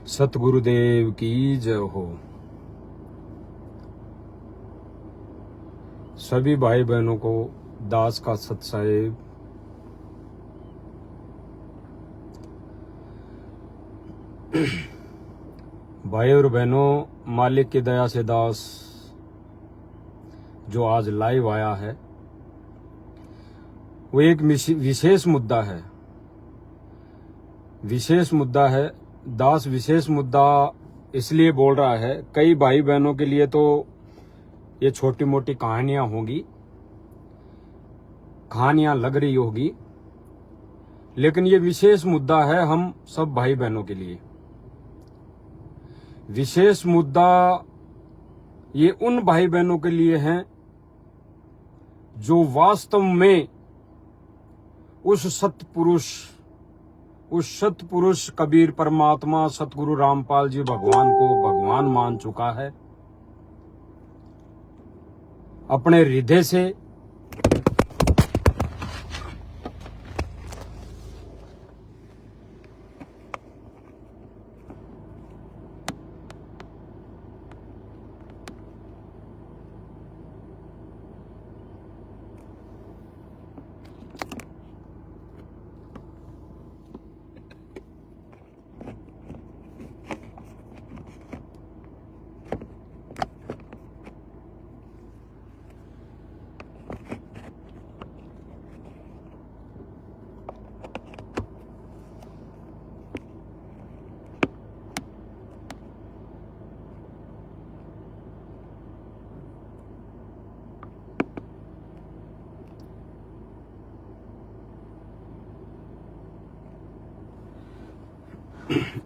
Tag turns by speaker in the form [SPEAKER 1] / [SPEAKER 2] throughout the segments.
[SPEAKER 1] सतगुरुदेव की जय हो। सभी भाई बहनों को दास का सत साहेब। भाई और बहनों, मालिक की दया से दास जो आज लाइव आया है वो एक विशेष मुद्दा है। विशेष मुद्दा है दास। विशेष मुद्दा इसलिए बोल रहा है, कई भाई बहनों के लिए तो ये छोटी मोटी कहानियां होंगी, कहानियां लग रही होगी, लेकिन ये विशेष मुद्दा है हम सब भाई बहनों के लिए। विशेष मुद्दा ये उन भाई बहनों के लिए है जो वास्तव में उस सतपुरुष कबीर परमात्मा सतगुरु रामपाल जी भगवान को भगवान मान चुका है अपने हृदय से।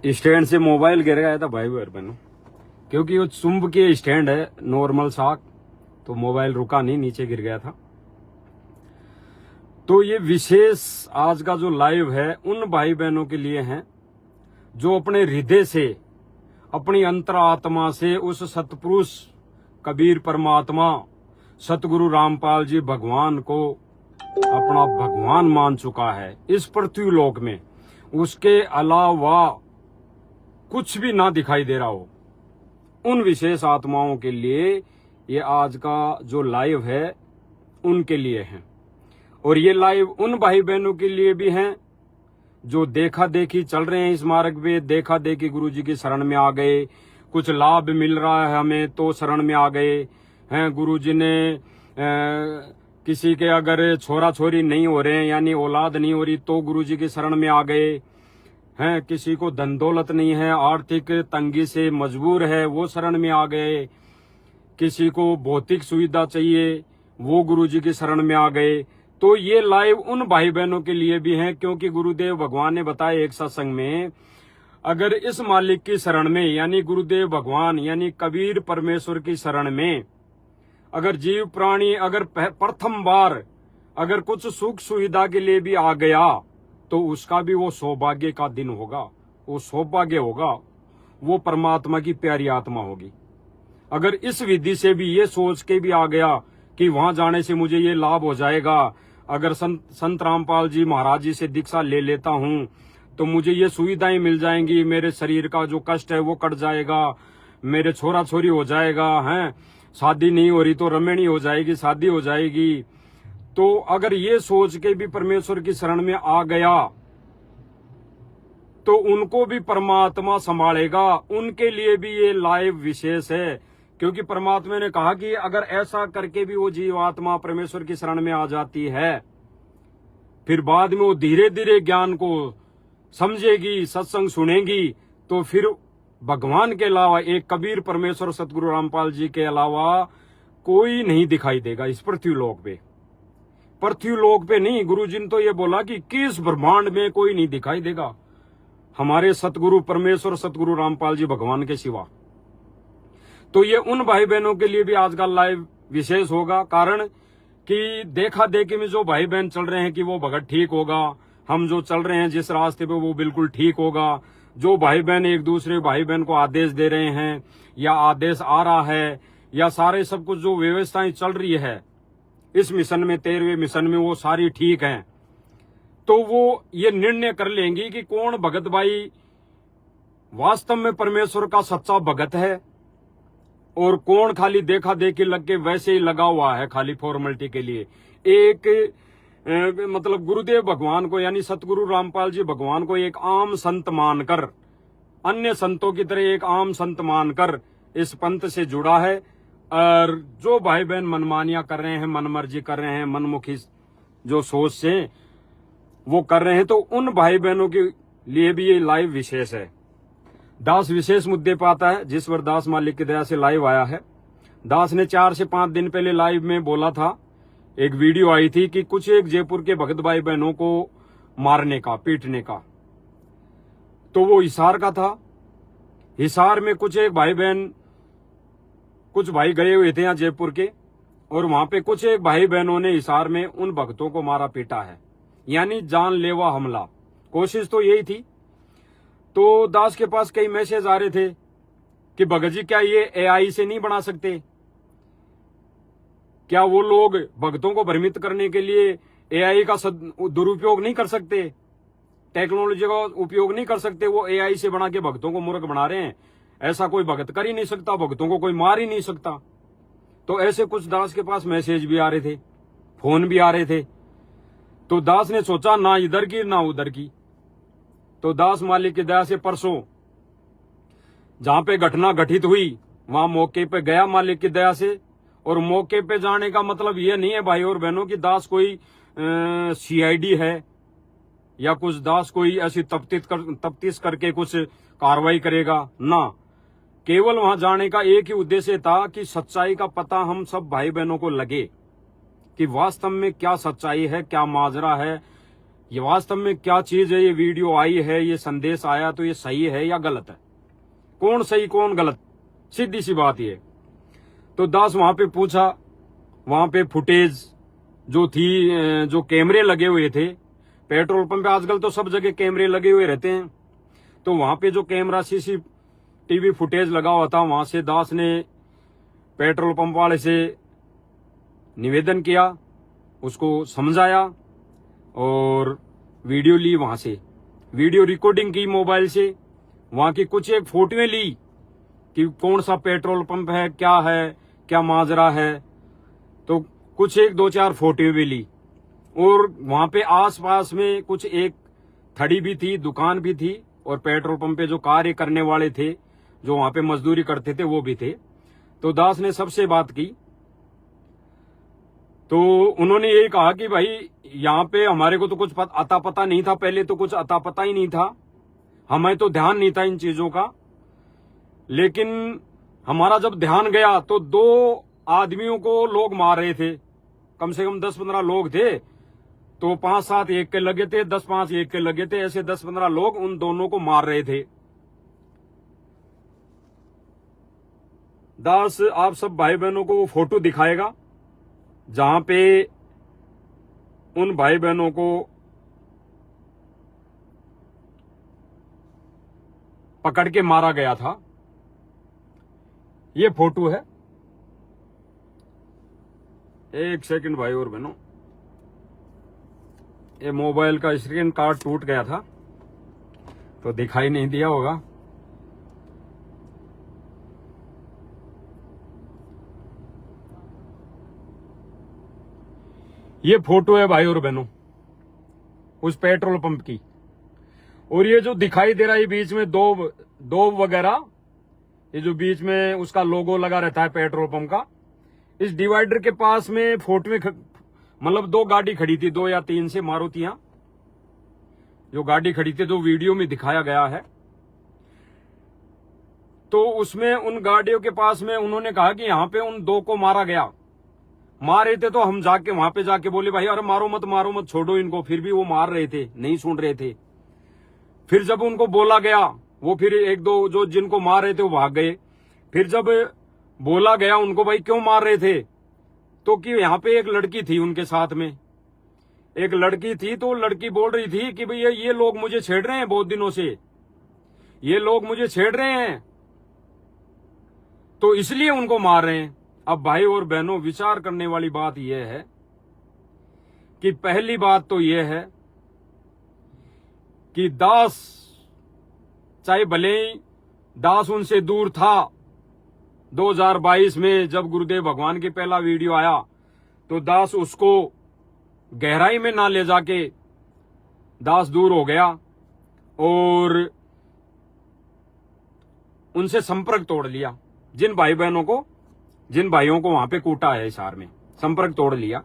[SPEAKER 1] स्टैंड से मोबाइल गिर गया था भाई बहनों, क्योंकि वो चुंबकीय स्टैंड है नॉर्मल सा, तो मोबाइल रुका नहीं, नीचे गिर गया था। तो ये विशेष आज का जो लाइव है उन भाई बहनों के लिए है जो अपने हृदय से, अपनी अंतरात्मा से उस सतपुरुष कबीर परमात्मा सतगुरु रामपाल जी भगवान को अपना भगवान मान चुका है इस पृथ्वी लोक में। उसके अलावा कुछ भी ना दिखाई दे रहा हो, उन विशेष आत्माओं के लिए ये आज का जो लाइव है उनके लिए है। और ये लाइव उन भाई बहनों के लिए भी है जो देखा देखी चल रहे हैं इस मार्ग पे, देखा देखी गुरु जी की शरण में आ गए, कुछ लाभ मिल रहा है हमें तो शरण में आ गए हैं। गुरु जी ने किसी के अगर छोरा छोरी नहीं हो रहे हैं यानी औलाद नहीं हो रही तो गुरु जी की शरण में आ गए हैं। किसी को धन दौलत नहीं है, आर्थिक तंगी से मजबूर है, वो शरण में आ गए। किसी को भौतिक सुविधा चाहिए, वो गुरु जी की शरण में आ गए। तो ये लाइव उन भाई बहनों के लिए भी है, क्योंकि गुरुदेव भगवान ने बताया एक सत्संग में, अगर इस मालिक की शरण में यानी गुरुदेव भगवान यानी कबीर परमेश्वर की शरण में अगर जीव प्राणी अगर प्रथम बार अगर कुछ सुख सुविधा के लिए भी आ गया तो उसका भी वो सौभाग्य का दिन होगा, वो सौभाग्य होगा, वो परमात्मा की प्यारी आत्मा होगी। अगर इस विधि से भी ये सोच के भी आ गया कि वहां जाने से मुझे ये लाभ हो जाएगा, अगर संत रामपाल जी महाराज जी से दीक्षा ले लेता हूं तो मुझे ये सुविधाएं मिल जाएंगी, मेरे शरीर का जो कष्ट है वो कट जाएगा, मेरे छोरा छोरी हो जाएगा, हैं शादी नहीं हो रही तो रमणी हो जाएगी, शादी हो जाएगी। तो अगर ये सोच के भी परमेश्वर की शरण में आ गया तो उनको भी परमात्मा संभालेगा। उनके लिए भी ये लाइव विशेष है, क्योंकि परमात्मा ने कहा कि अगर ऐसा करके भी वो जीवात्मा परमेश्वर की शरण में आ जाती है, फिर बाद में वो धीरे धीरे ज्ञान को समझेगी, सत्संग सुनेगी, तो फिर भगवान के अलावा एक कबीर परमेश्वर सतगुरु रामपाल जी के अलावा कोई नहीं दिखाई देगा इस पृथ्वी लोक पे। पृथ्वी लोक पे नहीं, गुरु जी ने तो ये बोला कि किस ब्रह्मांड में कोई नहीं दिखाई देगा हमारे सतगुरु परमेश्वर सतगुरु रामपाल जी भगवान के सिवा। तो ये उन भाई बहनों के लिए भी आज का लाइव विशेष होगा, कारण कि देखा देखी में जो भाई बहन चल रहे हैं कि वो भगत ठीक होगा, हम जो चल रहे हैं जिस रास्ते पे वो बिल्कुल ठीक होगा, जो भाई बहन एक दूसरे भाई बहन को आदेश दे रहे हैं या आदेश आ रहा है या सारे सब कुछ जो व्यवस्थाएं चल रही है इस मिशन में 13वें मिशन में वो सारी ठीक हैं, तो वो ये निर्णय कर लेंगी कि कौन भगत भाई वास्तव में परमेश्वर का सच्चा भगत है और कौन खाली देखा देखी लग के वैसे ही लगा हुआ है खाली फॉर्मेलिटी के लिए। एक मतलब गुरुदेव भगवान को यानी सतगुरु रामपाल जी भगवान को एक आम संत मानकर, अन्य संतों की तरह एक आम संत मानकर इस पंथ से जुड़ा है। और जो भाई बहन मनमानियां कर रहे हैं, मनमर्जी कर रहे हैं, मनमुखी जो सोच से वो कर रहे हैं, तो उन भाई बहनों के लिए भी ये लाइव विशेष है। दास विशेष मुद्दे पर आता है जिस पर दास मालिक की दया से लाइव आया है। दास ने 4 से 5 दिन पहले लाइव में बोला था, एक वीडियो आई थी कि कुछ एक जयपुर के भगत भाई बहनों को मारने का, पीटने का, तो वो हिसार का था। हिसार में कुछ एक भाई बहन, कुछ भाई गए हुए थे यहाँ जयपुर के, और वहां पे कुछ एक भाई बहनों ने हिसार में उन भक्तों को मारा पीटा है, यानी जानलेवा हमला। कोशिश तो यही थी। तो दास के पास कई मैसेज आ रहे थे कि भगत जी क्या ये एआई से नहीं बना सकते? क्या वो लोग भक्तों को भ्रमित करने के लिए एआई का दुरुपयोग नहीं कर सकते? टेक्नोलॉजी का उपयोग नहीं कर सकते? वो एआई से बना के भक्तों को मूर्ख बना रहे हैं। ऐसा कोई भगत कर ही नहीं सकता, भक्तों को कोई मार ही नहीं सकता। तो ऐसे कुछ दास के पास मैसेज भी आ रहे थे, फोन भी आ रहे थे। तो दास ने सोचा ना इधर की ना उधर की। तो दास मालिक की दया से परसों जहां पे घटना घटित हुई वहां मौके पे गया मालिक की दया से। और मौके पे जाने का मतलब ये नहीं है भाई और बहनों की दास कोई सीआईडी है या कुछ दास कोई ऐसी तफ्तीश करके कुछ कार्रवाई करेगा ना। केवल वहां जाने का एक ही उद्देश्य था कि सच्चाई का पता हम सब भाई बहनों को लगे कि वास्तव में क्या सच्चाई है, क्या माजरा है, ये वास्तव में क्या चीज है। ये वीडियो आई है, ये संदेश आया, तो ये सही है या गलत है? कौन सही कौन गलत, सीधी सी बात ये। तो दास वहां पे पूछा, वहां पे फुटेज जो थी, जो कैमरे लगे हुए थे पेट्रोल पंप पे, आजकल तो सब जगह कैमरे लगे हुए रहते हैं, तो वहां पे जो कैमरा सीसीटीवी फुटेज लगा हुआ था, वहां से दास ने पेट्रोल पंप वाले से निवेदन किया, उसको समझाया और वीडियो ली। वहां से वीडियो रिकॉर्डिंग की मोबाइल से, वहां की कुछ एक फोटोएं ली कि कौन सा पेट्रोल पंप है, क्या माजरा है। तो कुछ एक 2-4 फोटो भी ली। और वहां पे आसपास में कुछ एक थड़ी भी थी, दुकान भी थी, और पेट्रोल पंप पे जो कार्य करने वाले थे, जो वहां पे मजदूरी करते थे, वो भी थे। तो दास ने सबसे बात की, तो उन्होंने यही कहा कि भाई यहाँ पे हमारे को तो कुछ अता पता नहीं था, पहले तो कुछ अता पता ही नहीं था, हमें तो ध्यान नहीं था इन चीजों का। लेकिन हमारा जब ध्यान गया तो 2 आदमियों को लोग मार रहे थे, कम से कम 10-15 लोग थे। तो 5-7 एक के लगे थे, 10-5 एक के लगे थे, ऐसे 10-15 लोग उन दोनों को मार रहे थे। दास आप सब भाई बहनों को वो फोटो दिखाएगा जहां पे उन भाई बहनों को पकड़ के मारा गया था। ये फोटो है, एक सेकंड भाई और बहनों, ये मोबाइल का स्क्रीन कार्ड टूट गया था तो दिखाई नहीं दिया होगा। ये फोटो है भाई और बहनों उस पेट्रोल पंप की। और ये जो दिखाई दे रहा है बीच में दो वगैरह, ये जो बीच में उसका लोगो लगा रहता है पेट्रोल पंप का, इस डिवाइडर के पास में फोटो में मतलब 2 गाड़ी खड़ी थी, 2 या 3 से मारुतियां जो गाड़ी खड़ी थी, जो वीडियो में दिखाया गया है। तो उसमें उन गाड़ियों के पास में उन्होंने कहा कि यहाँ पे उन 2 को मारा गया। मारे थे तो हम जाके वहां पे जाके बोले भाई अरे मारो मत छोड़ो इनको, फिर भी वो मार रहे थे, नहीं सुन रहे थे। फिर जब उनको बोला गया, वो फिर 1-2 जो जिनको मार रहे थे वो भाग गए। फिर जब बोला गया उनको भाई क्यों मार रहे थे, तो कि यहाँ पे एक लड़की थी, उनके साथ में एक लड़की थी, तो लड़की बोल रही थी कि भैया ये लोग मुझे छेड़ रहे हैं, बहुत दिनों से ये लोग मुझे छेड़ रहे हैं, तो इसलिए उनको मार रहे हैं। अब भाई और बहनों विचार करने वाली बात यह है कि पहली बात तो यह है कि दास चाहे भले ही दास उनसे दूर था। 2022 में जब गुरुदेव भगवान की पहला वीडियो आया तो दास उसको गहराई में ना ले जाके दास दूर हो गया और उनसे संपर्क तोड़ लिया। जिन भाइयों को वहां पे कूटा है हिसार में, संपर्क तोड़ लिया।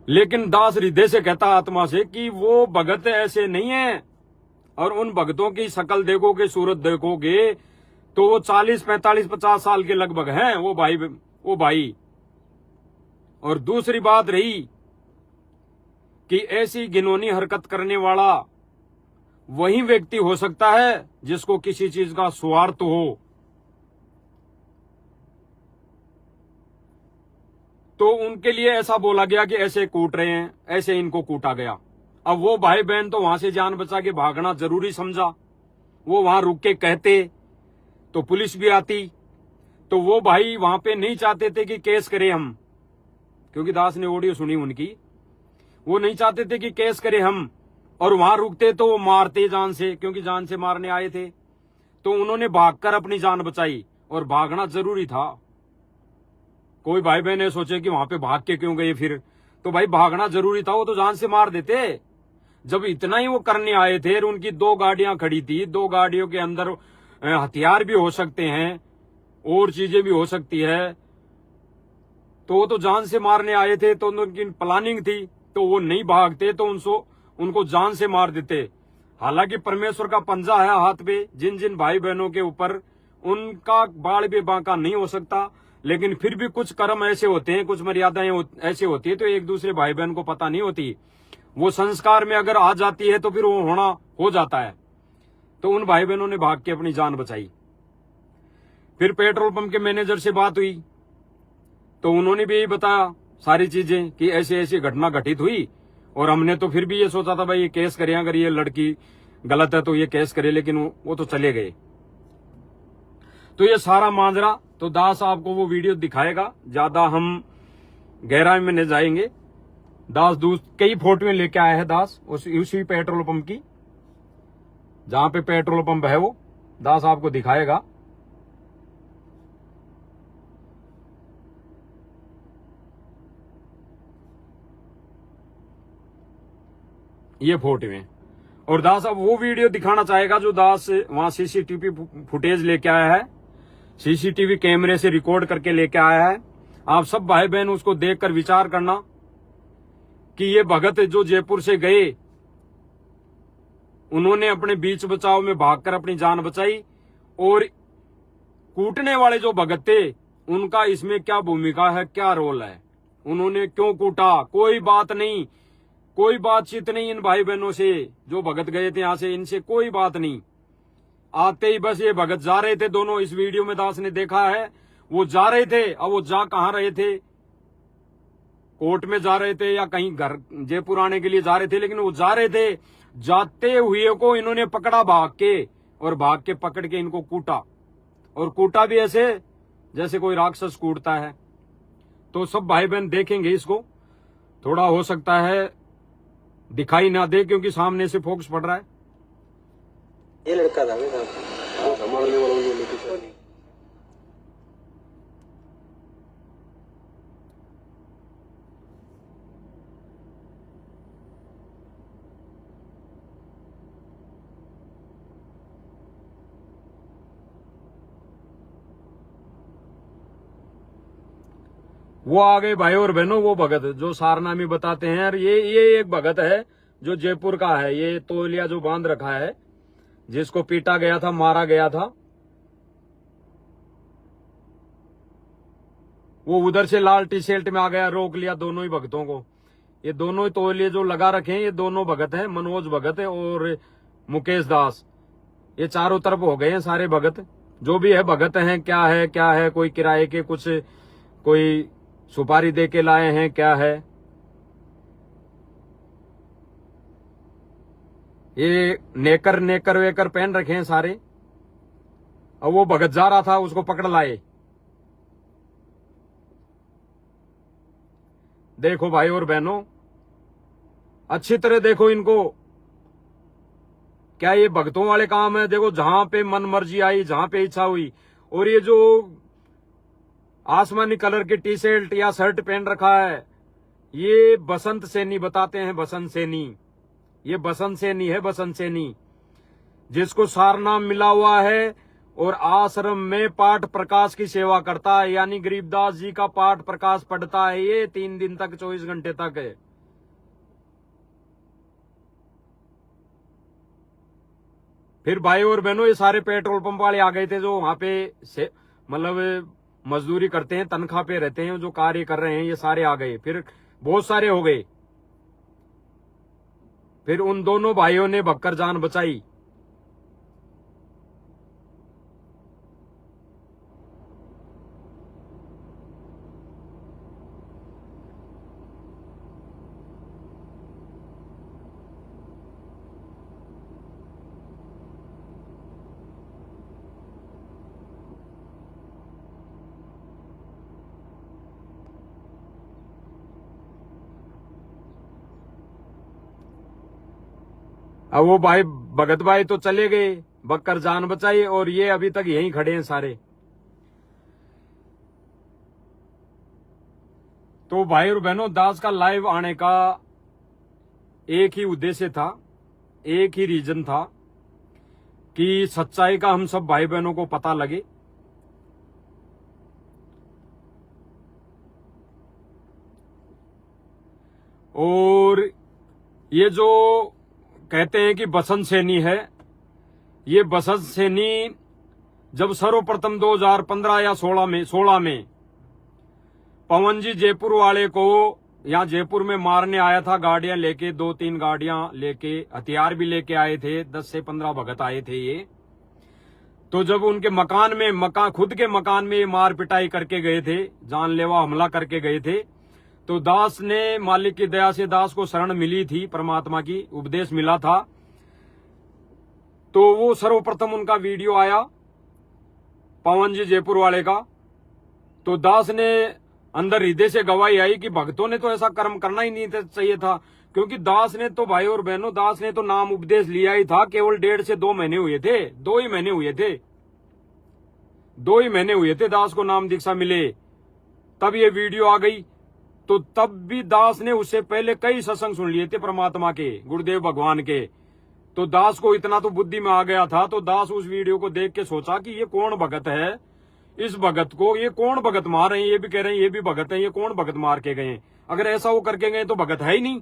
[SPEAKER 1] लेकिन दास हृदय से कहता आत्मा से कि वो भगत ऐसे नहीं है। और उन भगतों की शक्ल देखोगे, सूरत देखोगे तो वो 40, 45, 50 साल के लगभग हैं वो भाई। और दूसरी बात रही कि ऐसी घिनौनी हरकत करने वाला वही व्यक्ति हो सकता है जिसको किसी चीज का स्वार्थ हो। तो उनके लिए ऐसा बोला गया कि ऐसे कूट रहे हैं, ऐसे इनको कूटा गया। अब वो भाई बहन तो वहां से जान बचा के भागना जरूरी समझा। वो वहां रुक के कहते तो पुलिस भी आती। तो वो भाई वहां पे नहीं चाहते थे कि केस करें हम, क्योंकि दास ने ऑडियो सुनी उनकी। वो नहीं चाहते थे कि केस करें हम, और वहां रुकते तो वो मारते जान से, क्योंकि जान से मारने आए थे। तो उन्होंने भागकर अपनी जान बचाई, और भागना जरूरी था। कोई भाई बहन ने सोचे कि वहां पे भाग के क्यों गए फिर, तो भाई भागना जरूरी था, वो तो जान से मार देते। जब इतना ही वो करने आए थे, उनकी 2 गाड़ियां खड़ी थी, 2 गाड़ियों के अंदर हथियार भी हो सकते हैं और चीजें भी हो सकती है, तो वो तो जान से मारने आए थे। तो उनकी प्लानिंग थी, तो वो नहीं भागते तो उनको जान से मार देते। हालांकि परमेश्वर का पंजा है हाथ पे, जिन जिन भाई बहनों के ऊपर उनका बाल भी बांका नहीं हो सकता। लेकिन फिर भी कुछ कर्म ऐसे होते हैं, कुछ मर्यादाएं ऐसे होती है, तो एक दूसरे भाई बहन को पता नहीं होती। वो संस्कार में अगर आ जाती है तो फिर वो होना हो जाता है। तो उन भाई बहनों ने भाग के अपनी जान बचाई। फिर पेट्रोल पंप के मैनेजर से बात हुई तो उन्होंने भी यही बताया सारी चीजें कि ऐसी ऐसी घटना घटित हुई। और हमने तो फिर भी ये सोचा था भाई ये केस करें, अगर ये लड़की गलत है तो ये केस करे, लेकिन वो तो चले गए। तो ये सारा मांजरा तो दास आपको वो वीडियो दिखाएगा, ज्यादा हम गहराई में नहीं जाएंगे। दास कई फोटोएं लेके आया है दास उसी पेट्रोल पंप की, जहां पे पेट्रोल पंप है वो दास आपको दिखाएगा। ये फोटोएं, और दास अब वो वीडियो दिखाना चाहेगा जो दास वहां सीसीटीवी फुटेज लेके आया है, सीसीटीवी कैमरे से रिकॉर्ड करके लेके आया है। आप सब भाई बहन उसको देखकर विचार करना कि ये भगत जो जयपुर से गए, उन्होंने अपने बीच बचाव में भागकर अपनी जान बचाई, और कूटने वाले जो भगत थे उनका इसमें क्या भूमिका है, क्या रोल है, उन्होंने क्यों कूटा, कोई बात नहीं, कोई बातचीत नहीं इन भाई बहनों से जो भगत गए थे यहां से, इनसे कोई बात नहीं। आते ही बस ये भगत जा रहे थे दोनों, इस वीडियो में दास ने देखा है, वो जा रहे थे। अब वो जा कहां रहे थे, कोर्ट में जा रहे थे या कहीं घर जयपुर आने के लिए जा रहे थे, लेकिन वो जा रहे थे। जाते हुए को इन्होंने पकड़ा भाग के, और भाग के पकड़ के इनको कूटा, और कूटा भी ऐसे जैसे कोई राक्षस कूटता है। तो सब भाई बहन देखेंगे इसको, थोड़ा हो सकता है दिखाई ना दे क्योंकि सामने से फोकस पड़ रहा है।
[SPEAKER 2] ये लड़का था
[SPEAKER 1] वो आ गए भाई और बहनों, वो भगत जो सारना में बताते हैं। और ये एक भगत है जो जयपुर का है, ये तौलिया जो बांध रखा है, जिसको पीटा गया था, मारा गया था, वो उधर से लाल टी शर्ट में आ गया, रोक लिया दोनों ही भगतों को। ये दोनों ही तौलिए जो लगा रखे हैं, ये दोनों भगत हैं, मनोज भगत है और मुकेश दास। ये चारों तरफ हो गए हैं सारे भगत, जो भी है भगत हैं। क्या है, कोई किराए के कुछ, कोई सुपारी दे के लाए हैं, क्या है। ये नेकर वेकर पहन रखे हैं सारे। अब वो भगत जा रहा था, उसको पकड़ लाए। देखो भाई और बहनों, अच्छी तरह देखो इनको, क्या ये भक्तों वाले काम है? देखो, जहां पे मन मर्जी आई, जहां पे इच्छा हुई। और ये जो आसमानी कलर की टी शर्ट या शर्ट पहन रखा है, ये बसंत सैनी बताते हैं। बसंत सैनी, ये बसंत सैनी है, बसंत सैनी, जिसको सारनाम मिला हुआ है और आश्रम में पाठ प्रकाश की सेवा करता है, यानी गरीबदास जी का पाठ प्रकाश पढ़ता है ये 3 दिन तक, 24 घंटे तक है। फिर भाई और बहनों, ये सारे पेट्रोल पंप वाले आ गए थे जो वहां पे से मतलब मजदूरी करते हैं, तनख्वाह पे रहते हैं, जो कार्य कर रहे हैं, ये सारे आ गए। फिर बहुत सारे हो गए। फिर उन दोनों भाइयों ने भक्कर जान बचाई। अब वो भाई भगत भाई तो चले गए, बक्कर जान बचाई, और ये अभी तक यहीं खड़े हैं सारे। तो भाई और बहनों, दास का लाइव आने का एक ही उद्देश्य था, एक ही रीजन था कि सच्चाई का हम सब भाई बहनों को पता लगे। और ये जो कहते हैं कि बसंत सैनी है, ये बसंत सैनी जब सर्वप्रथम 2015 या 16 में पवन जी जयपुर वाले को यहाँ जयपुर में मारने आया था, गाड़ियां लेके, 2-3 गाड़ियां लेके, हथियार भी लेके आए थे, 10 से 15 भगत आए थे ये। तो जब उनके मकान में, खुद के मकान में मार पिटाई करके गए थे, जानलेवा हमला करके गए थे, तो दास ने, मालिक की दया से दास को शरण मिली थी, परमात्मा की उपदेश मिला था। तो वो सर्वप्रथम उनका वीडियो आया पवन जी जयपुर वाले का। तो दास ने अंदर हृदय से गवाही आई कि भक्तों ने तो ऐसा कर्म करना ही नहीं चाहिए था, क्योंकि दास ने तो, भाई और बहनों, दास ने तो नाम उपदेश लिया ही था। केवल 1.5 से 2 महीने हुए थे, 2 ही महीने हुए थे, 2 ही महीने हुए थे दास को नाम दीक्षा मिले, तब ये वीडियो आ गई। तो तब भी दास ने उससे पहले कई सत्संग सुन लिए थे परमात्मा के, गुरुदेव भगवान के। तो दास को इतना तो बुद्धि में आ गया था। तो दास उस वीडियो को देख के सोचा कि ये कौन भगत है, इस भगत को ये कौन भगत मार रहे हैं, ये भी कह रहे हैं ये भी भगत है, ये कौन भगत मार के गए? अगर ऐसा वो करके गए तो भगत है ही नहीं।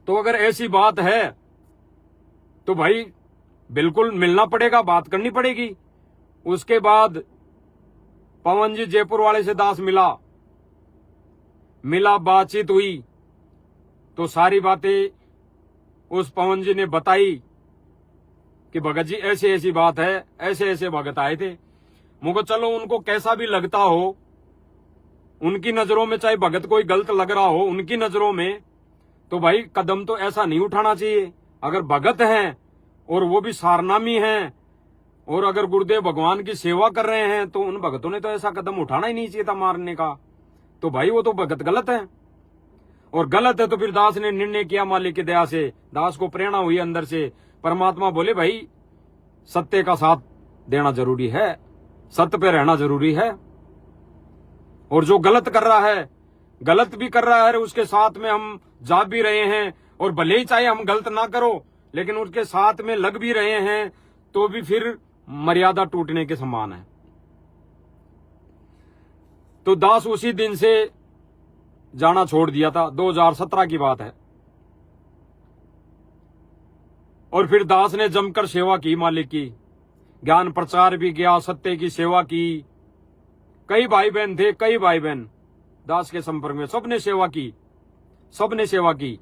[SPEAKER 1] तो अगर ऐसी बात है तो भाई बिल्कुल मिलना पड़ेगा, बात करनी पड़ेगी। उसके बाद पवन जी जयपुर वाले से दास मिला, बातचीत हुई, तो सारी बातें उस पवन जी ने बताई कि भगत जी ऐसी ऐसी बात है, ऐसे ऐसे भगत आए थे। मुझको चलो उनको कैसा भी लगता हो, उनकी नजरों में चाहे भगत कोई गलत लग रहा हो, उनकी नजरों में, तो भाई कदम तो ऐसा नहीं उठाना चाहिए। अगर भगत हैं और वो भी सारनामी हैं और अगर गुरुदेव भगवान की सेवा कर रहे हैं, तो उन भगतों ने तो ऐसा कदम उठाना ही नहीं चाहिए था मारने का। तो भाई वो तो भगत गलत है, और गलत है तो फिर दास ने निर्णय किया, मालिक की दया से दास को प्रेरणा हुई अंदर से। परमात्मा बोले भाई सत्य का साथ देना जरूरी है, सत्य पे रहना जरूरी है, और जो गलत कर रहा है, गलत भी कर रहा है, उसके साथ में हम जा भी रहे हैं, और भले ही चाहे हम गलत ना करो लेकिन उसके साथ में लग भी रहे हैं, तो भी फिर मर्यादा टूटने के समान है। तो दास उसी दिन से जाना छोड़ दिया था, 2017 की बात है। और फिर दास ने जमकर सेवा की मालिक की, ज्ञान प्रचार भी किया, सत्य की सेवा की। कई भाई बहन थे, कई भाई बहन दास के संपर्क में, सबने सेवा की, सबने सेवा की।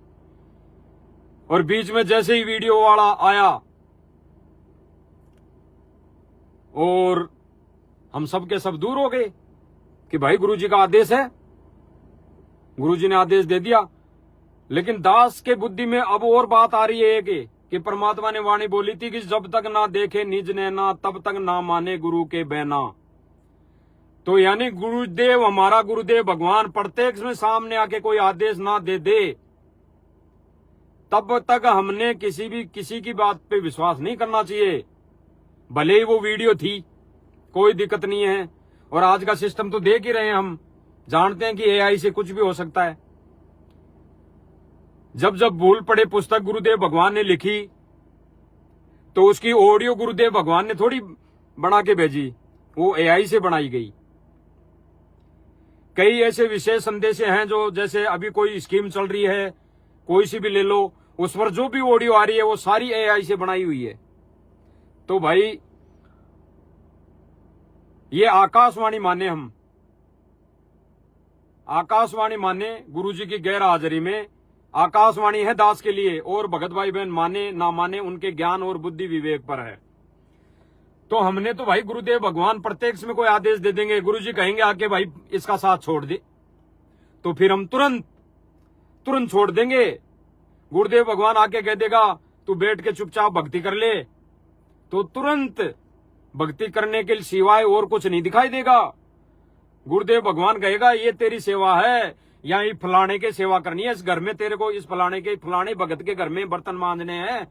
[SPEAKER 1] और बीच में जैसे ही वीडियो वाला आया और हम सब के सब दूर हो गए कि भाई गुरुजी का आदेश है, गुरुजी ने आदेश दे दिया। लेकिन दास के बुद्धि में अब और बात आ रही है कि परमात्मा ने वाणी बोली थी कि जब तक ना देखे निज नैना तब तक ना माने गुरु के बहना। तो यानी गुरुदेव, हमारा गुरुदेव भगवान प्रत्यक्ष में सामने आके कोई आदेश ना दे दे तब तक हमने किसी की बात पे विश्वास नहीं करना चाहिए, भले ही वो वीडियो थी, कोई दिक्कत नहीं है। और आज का सिस्टम तो देख ही रहे हैं, हम जानते हैं कि एआई से कुछ भी हो सकता है। जब जब भूल पड़े पुस्तक गुरुदेव भगवान ने लिखी तो उसकी ऑडियो गुरुदेव भगवान ने थोड़ी बना के भेजी, वो एआई से बनाई गई। कई ऐसे विशेष संदेश हैं जो, जैसे अभी कोई स्कीम चल रही है, कोई सी भी ले लो, उस पर जो भी ऑडियो आ रही है वो सारी एआई से बनाई हुई है। तो भाई ये आकाशवाणी माने, हम आकाशवाणी माने गुरुजी की गैर हाजिरी में। आकाशवाणी है दास के लिए, और भगत भाई बहन माने ना माने उनके ज्ञान और बुद्धि विवेक पर है। तो हमने तो भाई गुरुदेव भगवान प्रत्यक्ष में कोई आदेश दे देंगे, गुरुजी कहेंगे आके भाई इसका साथ छोड़ दे, तो फिर हम तुरंत छोड़ देंगे। गुरुदेव भगवान आके कह देगा तू बैठ के चुपचाप भक्ति कर ले, तो तुरंत भक्ति करने के सिवाय और कुछ नहीं दिखाई देगा। गुरुदेव भगवान कहेगा ये तेरी सेवा है, यहाँ फलाने के सेवा करनी है, इस घर में तेरे को इस फलाने भगत के घर में बर्तन मांजने हैं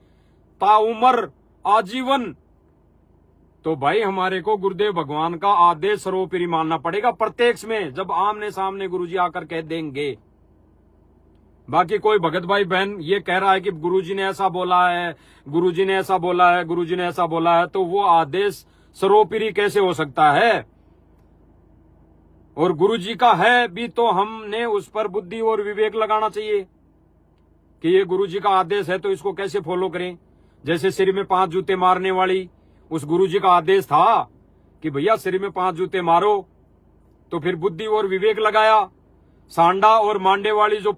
[SPEAKER 1] ताउमर आजीवन। तो भाई हमारे को गुरुदेव भगवान का आदेश सर्वोपरि मानना पड़ेगा प्रत्यक्ष में, जब आमने सामने गुरुजी आकर कह देंगे। बाकी कोई भगत भाई बहन ये कह रहा है कि गुरुजी ने ऐसा बोला है, गुरुजी ने ऐसा बोला है, गुरुजी ने ऐसा बोला है, तो वो आदेश सर्वोपरि कैसे हो सकता है? और गुरुजी का है भी तो हमने उस पर बुद्धि और विवेक लगाना चाहिए कि ये गुरुजी का आदेश है तो इसको कैसे फॉलो करें। जैसे सिर में 5 जूते मारने वाली, उस गुरुजी का आदेश था कि भैया सिर में 5 जूते मारो, तो फिर बुद्धि और विवेक लगाया। सांडा और मांडे वाली जो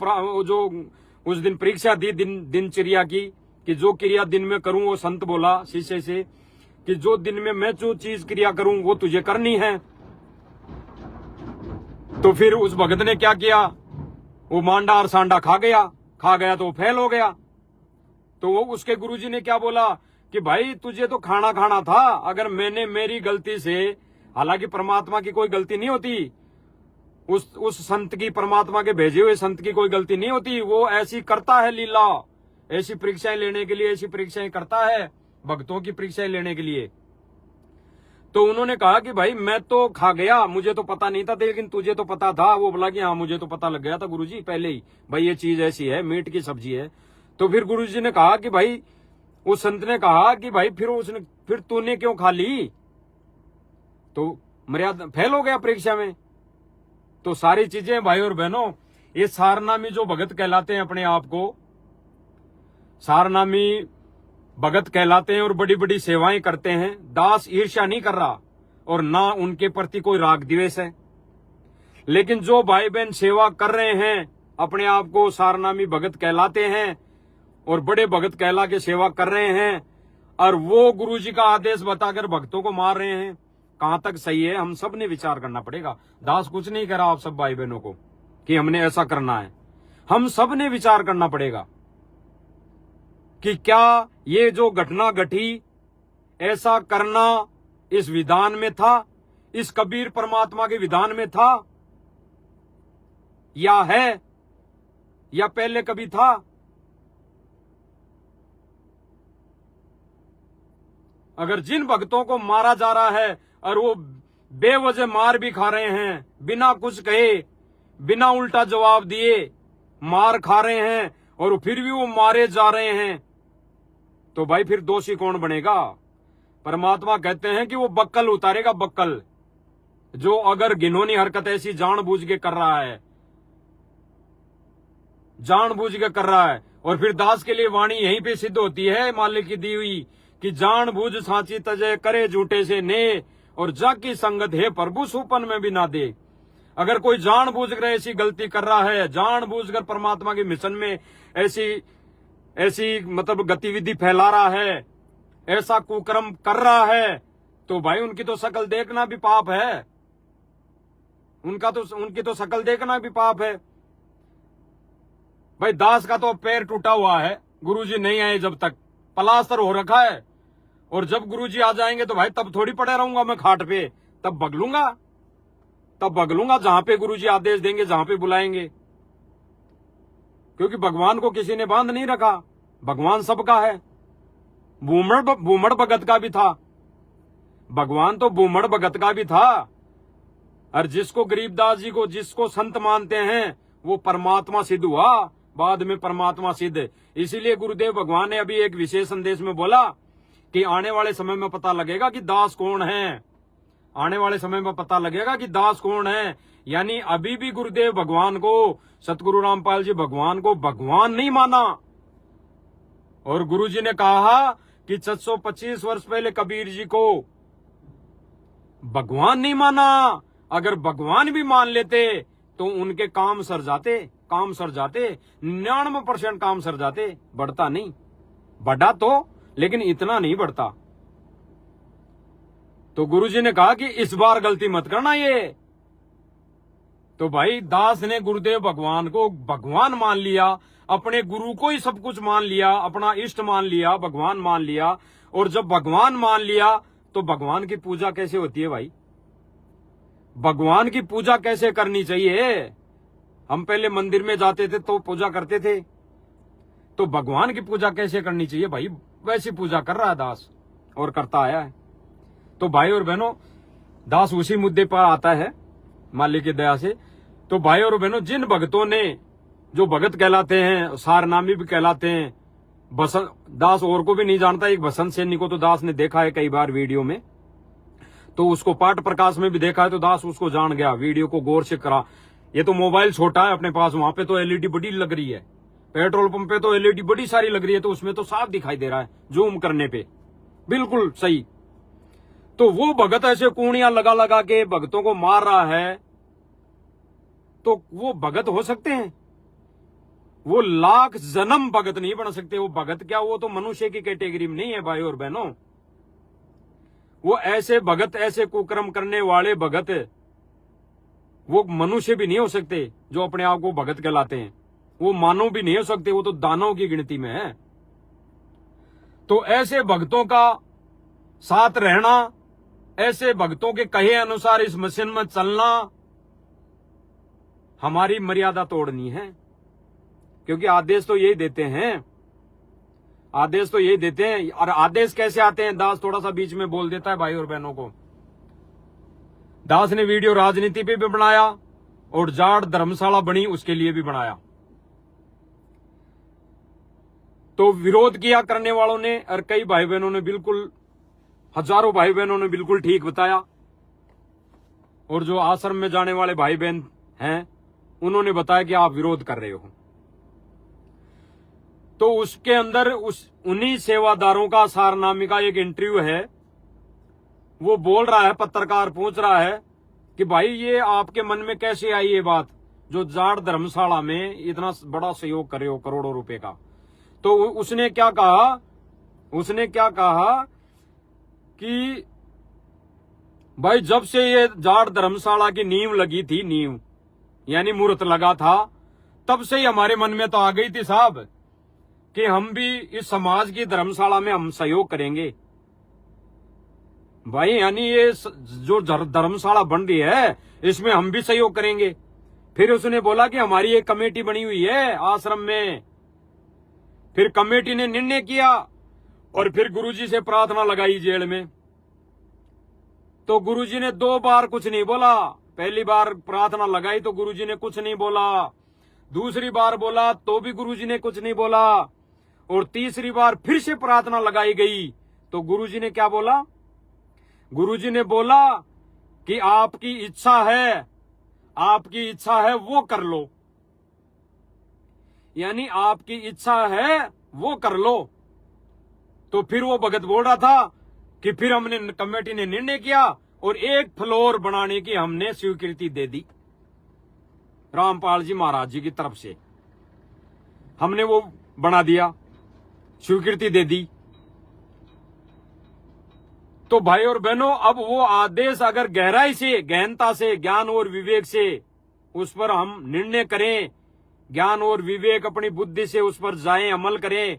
[SPEAKER 1] उस दिन परीक्षा दी दिनचर्या की, कि जो क्रिया दिन में करूं, वो संत बोला शिष्य से कि जो दिन में मैं जो चीज क्रिया करूं वो तुझे करनी है। तो फिर उस भगत ने क्या किया, वो मांडा और सांडा खा गया तो फेल हो गया। तो वो उसके गुरुजी ने क्या बोला कि भाई तुझे तो खाना था, अगर मैंने मेरी गलती से, हालांकि परमात्मा की कोई गलती नहीं होती, उस संत की, परमात्मा के भेजे हुए संत की कोई गलती नहीं होती, वो ऐसी करता है लीला, ऐसी परीक्षाएं लेने के लिए ऐसी परीक्षाएं करता है, भक्तों की परीक्षाएं लेने के लिए। तो उन्होंने कहा कि भाई मैं तो खा गया, मुझे तो पता नहीं था, लेकिन तुझे तो पता था। वो बोला कि हाँ मुझे तो पता लग गया था गुरुजी पहले ही, भाई ये चीज ऐसी है, मीट की सब्जी है। तो फिर गुरुजी ने कहा कि भाई, उस संत ने कहा कि भाई फिर तूने क्यों खा ली, तो मर्यादा फेल हो गया परीक्षा में। तो सारी चीजें भाई और बहनों, ये सारनामी जो भगत कहलाते हैं, अपने आप को सारनामी भगत कहलाते हैं और बड़ी बड़ी सेवाएं करते हैं, दास ईर्ष्या नहीं कर रहा और ना उनके प्रति कोई राग द्वेष है। लेकिन जो भाई बहन सेवा कर रहे हैं, अपने आप को सारनामी भगत कहलाते हैं और बड़े भगत कहला के सेवा कर रहे हैं, और वो गुरुजी का आदेश बताकर भक्तों को मार रहे हैं, कहां तक सही है? हम सब ने विचार करना पड़ेगा। दास कुछ नहीं कह रहा आप सब भाई बहनों को कि हमने ऐसा करना है, हम सब ने विचार करना पड़ेगा कि क्या ये जो घटना घटी, ऐसा करना इस विधान में था, इस कबीर परमात्मा के विधान में था, या है, या पहले कभी था? अगर जिन भक्तों को मारा जा रहा है और वो बेवजह मार भी खा रहे हैं, बिना कुछ कहे, बिना उल्टा जवाब दिए मार खा रहे हैं, और फिर भी वो मारे जा रहे हैं, तो भाई फिर दोषी कौन बनेगा? परमात्मा कहते हैं कि वो बक्कल उतारेगा, बक्कल, जो अगर घिनौनी हरकत ऐसी जानबूझ के कर रहा है, जानबूझ के कर रहा है। और फिर दास के लिए वाणी यहीं पे सिद्ध होती है, मालिक की दी हुई, कि जानबूझ सांची तजे करे झूठे से ने, और जाकी संगत है प्रभु सुपन में भी ना दे। अगर कोई जानबूझ कर ऐसी गलती कर रहा है, जानबूझकर परमात्मा के मिशन में ऐसी मतलब गतिविधि फैला रहा है, ऐसा कुकर्म कर रहा है, तो भाई उनकी तो शकल देखना भी पाप है, उनकी तो शकल देखना भी पाप है। भाई दास का तो पैर टूटा हुआ है, गुरुजी नहीं आए जब तक, प्लास्टर हो रखा है, और जब गुरुजी आ जाएंगे तो भाई तब थोड़ी पड़े रहूंगा मैं खाट पे, तब बगलूंगा जहां पे गुरुजी आदेश देंगे, जहां पे बुलाएंगे। क्योंकि भगवान को किसी ने बांध नहीं रखा, भगवान सबका है। बूमड़ भगत का भी था, भगवान तो बूमड़ भगत का भी था। और जिसको गरीबदास जी को जिसको संत मानते हैं वो परमात्मा सिद्ध हुआ, बाद में परमात्मा सिद्ध। इसीलिए गुरुदेव भगवान ने अभी एक विशेष संदेश में बोला कि आने वाले समय में पता लगेगा कि दास कौन है, आने वाले समय में पता लगेगा कि दास कौन है। यानी अभी भी गुरुदेव भगवान को, सतगुरु रामपाल जी भगवान को भगवान नहीं माना। और गुरुजी ने कहा कि 725 वर्ष पहले कबीर जी को भगवान नहीं माना। अगर भगवान भी मान लेते तो उनके काम सर जाते, 99% काम सर जाते, बढ़ता नहीं। बढ़ा तो, लेकिन इतना नहीं बढ़ता। तो गुरुजी ने कहा कि इस बार गलती मत करना ये। तो भाई दास ने गुरुदेव भगवान को भगवान मान लिया, अपने गुरु को ही सब कुछ मान लिया, अपना इष्ट मान लिया, भगवान मान लिया। और जब भगवान मान लिया तो भगवान की पूजा कैसे होती है भाई? भगवान की पूजा कैसे करनी चाहिए? हम पहले मंदिर में जाते थे तो पूजा करते थे, तो भगवान की पूजा कैसे करनी चाहिए भाई? वैसी पूजा कर रहा है दास और करता आया है। तो भाई और बहनों, दास उसी मुद्दे पर आता है मालिक की दया से। तो भाई और बहनों, जिन भक्तों ने, जो भगत कहलाते हैं, सारनामी भी कहलाते हैं, बसंत दास और को भी नहीं जानता, एक बसंत सैनी को तो दास ने देखा है कई बार वीडियो में, तो उसको पाठ प्रकाश में भी देखा है, तो दास उसको जान गया, वीडियो को गौर से करा। ये तो मोबाइल छोटा है अपने पास, वहां पे तो एलईडी बड़ी लग रही है, पेट्रोल पंप पे तो एलईडी बड़ी सारी लग रही है, तो उसमें तो साफ दिखाई दे रहा है जूम करने पे, बिल्कुल सही। तो वो भगत ऐसे कूणियां लगा लगा के भक्तों को मार रहा है, तो वो भगत हो सकते हैं? वो लाख जन्म भगत नहीं बन सकते। वो भगत क्या, वो तो मनुष्य की कैटेगरी में नहीं है भाई और बहनों। वो ऐसे भगत, ऐसे कुकर्म करने वाले भगत, वो मनुष्य भी नहीं हो सकते जो अपने आप को भगत कहलाते हैं। वो मानव भी नहीं हो सकते, वो तो दानव की गिनती में है। तो ऐसे भक्तों का साथ रहना, ऐसे भक्तों के कहे अनुसार इस मिशन में चलना, हमारी मर्यादा तोड़नी है। क्योंकि आदेश तो यही देते हैं, आदेश तो यही देते हैं। और आदेश कैसे आते हैं, दास थोड़ा सा बीच में बोल देता है भाई और बहनों को। दास ने वीडियो राजनीति पे भी बनाया और जाट धर्मशाला बनी उसके लिए भी बनाया। तो विरोध किया करने वालों ने, और कई भाई बहनों ने बिल्कुल, हजारों भाई बहनों ने बिल्कुल ठीक बताया। और जो आश्रम में जाने वाले भाई बहन हैं उन्होंने बताया कि आप विरोध कर रहे हो। तो उसके अंदर उन्हीं सेवादारों का सारनामी का एक इंटरव्यू है। वो बोल रहा है, पत्रकार पूछ रहा है कि भाई ये आपके मन में कैसे आई ये बात, जो जाट धर्मशाला में इतना बड़ा सहयोग कर रहे हो करोड़ों रुपए का। तो उसने क्या कहा, उसने क्या कहा कि भाई जब से ये जाट धर्मशाला की नींव लगी थी, नींव यानी मुहूर्त लगा था, तब से ही हमारे मन में तो आ गई थी साहब कि हम भी इस समाज की धर्मशाला में हम सहयोग करेंगे। भाई यानी ये जो धर्मशाला बन रही है इसमें हम भी सहयोग करेंगे। फिर उसने बोला कि हमारी एक कमेटी बनी हुई है आश्रम में। फिर कमेटी ने निर्णय किया और फिर गुरुजी से प्रार्थना लगाई जेल में। तो गुरुजी ने 2 बार कुछ नहीं बोला। पहली बार प्रार्थना लगाई तो गुरुजी ने कुछ नहीं बोला, दूसरी बार बोला तो भी गुरुजी ने कुछ नहीं बोला, और तीसरी बार फिर से प्रार्थना लगाई गई तो गुरुजी ने क्या बोला? गुरुजी ने बोला कि आपकी इच्छा है, आपकी इच्छा है वो कर लो, यानी आपकी इच्छा है वो कर लो। तो फिर वो भगत बोल रहा था कि फिर हमने, कमेटी ने निर्णय किया और 1 फ्लोर बनाने की हमने स्वीकृति दे दी रामपाल जी महाराज जी की तरफ से। हमने वो बना दिया, स्वीकृति दे दी। तो भाई और बहनों, अब वो आदेश अगर गहराई से, गहनता से, ज्ञान और विवेक से उस पर हम निर्णय करें, ज्ञान और विवेक अपनी बुद्धि से उस पर जाएं, अमल करें,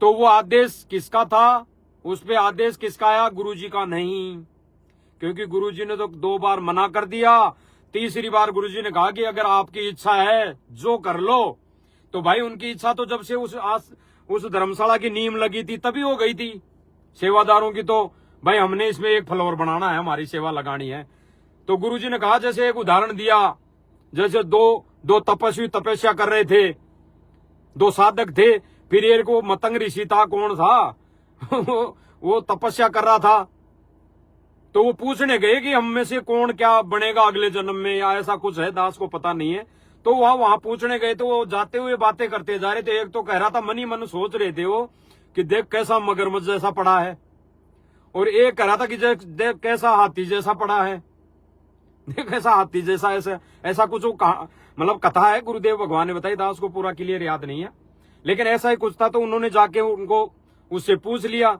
[SPEAKER 1] तो वो आदेश किसका था? उस पे आदेश किसका आया? गुरुजी का नहीं, क्योंकि गुरुजी ने तो 2 बार मना कर दिया। तीसरी बार गुरुजी ने कहा कि अगर आपकी इच्छा है जो कर लो, तो भाई उनकी इच्छा तो जब से उस धर्मशाला की नींव लगी थी तभी हो गई थी। सेवादारों की तो भाई हमने इसमें एक फ्लोर बनाना है, हमारी सेवा लगानी है। तो गुरुजी ने कहा, जैसे एक उदाहरण दिया, जैसे दो तपस्वी तपस्या कर रहे थे, दो साधक थे, फिर एक वो मतंग ऋषि था, कौन था वो तपस्या कर रहा था, तो वो पूछने गए कि हम में से कौन क्या बनेगा अगले जन्म में, या ऐसा कुछ है, दास को पता नहीं है। तो वहां पूछने गए, तो वो जाते हुए बातें करते जा रहे थे। एक तो कह रहा था, मन ही मन सोच रहे थे वो कि देख कैसा मगरमच्छ जैसा पड़ा है, और एक कह रहा था कि देख कैसा हाथी जैसा पड़ा है, देख ऐसा हाथी जैसा, ऐसा कुछ मतलब कथा है, गुरुदेव भगवान ने बताई, दास को पूरा क्लियर याद नहीं है, लेकिन ऐसा ही कुछ था। तो उन्होंने जाके उनको उससे पूछ लिया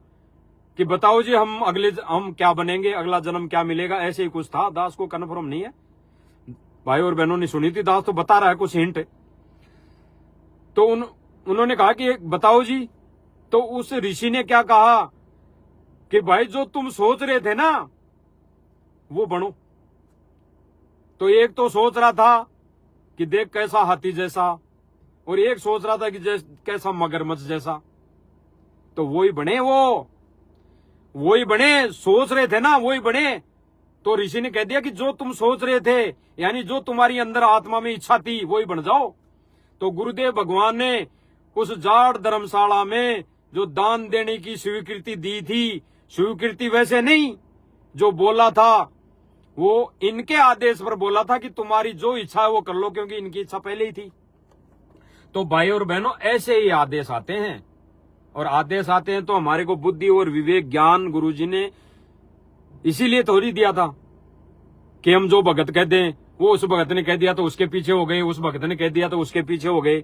[SPEAKER 1] कि बताओ जी हम क्या बनेंगे, अगला जन्म क्या मिलेगा, ऐसे ही कुछ था। दास को कन्फर्म नहीं है, भाई और बहनों ने सुनी थी, दास तो बता रहा है कुछ हिंट। तो उन्होंने कहा कि बताओ जी। तो उस ऋषि ने क्या कहा कि भाई जो तुम सोच रहे थे ना वो बनो। तो एक तो सोच रहा था कि देख कैसा हाथी जैसा, और एक सोच रहा था कि कैसा मगरमच्छ जैसा, तो वही बने, वही बने, सोच रहे थे ना वही बने। तो ऋषि ने कह दिया कि जो तुम सोच रहे थे, यानी जो तुम्हारी अंदर आत्मा में इच्छा थी वही बन जाओ। तो गुरुदेव भगवान ने उस जाड़ धर्मशाला में जो दान देने की स्वीकृति दी थी, स्वीकृति वैसे नहीं, जो बोला था वो इनके आदेश पर बोला था कि तुम्हारी जो इच्छा है वो कर लो, क्योंकि इनकी इच्छा पहले ही थी। तो भाई और बहनों, ऐसे ही आदेश आते हैं, और आदेश आते हैं तो हमारे को बुद्धि और विवेक ज्ञान गुरुजी ने इसीलिए थोड़ी दिया था कि हम जो भगत कह दें, वो उस भगत ने कह दिया तो उसके पीछे हो गए, उस भगत ने कह दिया तो उसके पीछे हो गए।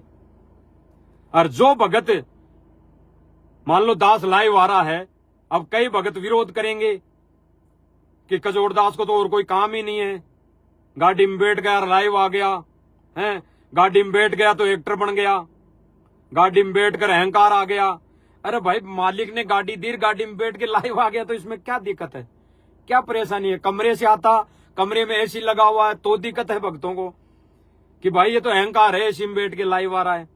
[SPEAKER 1] और जो भगत, मान लो दास लाइव आ रहा है, अब कई भगत विरोध करेंगे कि कजोड़ दास को तो और कोई काम ही नहीं है, गाड़ी में बैठ गया लाइव आ गया है, गाड़ी में बैठ गया तो एक्टर बन गया, गाड़ी में बैठ कर अहंकार आ गया। अरे भाई, मालिक ने गाड़ी दी, गाड़ी में बैठ के लाइव आ गया तो इसमें क्या दिक्कत है, क्या परेशानी है? कमरे से आता, कमरे में एसी लगा हुआ है तो दिक्कत है भक्तों को कि भाई ये तो अहंकार है, एसी में बैठ के लाइव आ रहा है।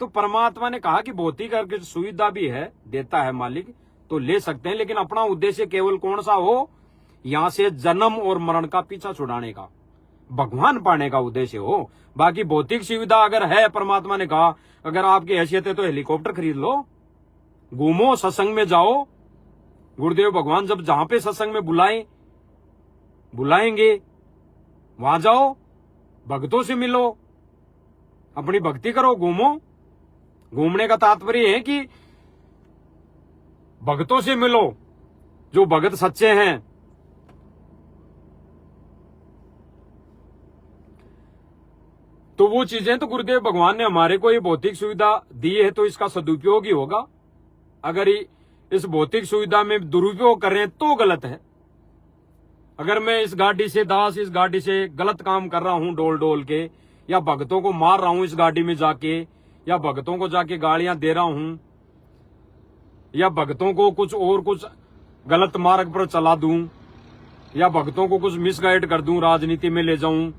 [SPEAKER 1] तो परमात्मा ने कहा कि भौतिक सुविधा भी है, देता है मालिक, तो ले सकते हैं, लेकिन अपना उद्देश्य केवल कौन सा हो, यहां से जन्म और मरण का पीछा छुड़ाने का, भगवान पाने का उद्देश्य हो। बाकी भौतिक सुविधा अगर है, परमात्मा ने कहा अगर आपकी हैसियत है तो हेलीकॉप्टर खरीद लो, घूमो, सत्संग में जाओ। गुरुदेव भगवान जब जहां पे सत्संग में बुलाएंगे वहां जाओ, भक्तों से मिलो, अपनी भक्ति करो, घूमो। घूमने का तात्पर्य है कि भक्तों से मिलो, जो भगत सच्चे हैं। तो वो चीजें तो गुरुदेव भगवान ने हमारे को ये भौतिक सुविधा दी है तो इसका सदुपयोग ही होगा। अगर इस भौतिक सुविधा में दुरुपयोग कर रहे हैं तो गलत है। अगर मैं इस गाड़ी से गलत काम कर रहा हूं डोल डोल के, या भक्तों को मार रहा हूं इस गाड़ी में जाके, या भक्तों को जाके गालियां दे रहा हूं, या भक्तों को कुछ गलत मार्ग पर चला दूं, या भक्तों को कुछ मिसगाइड कर दूं, राजनीति में ले जाऊं,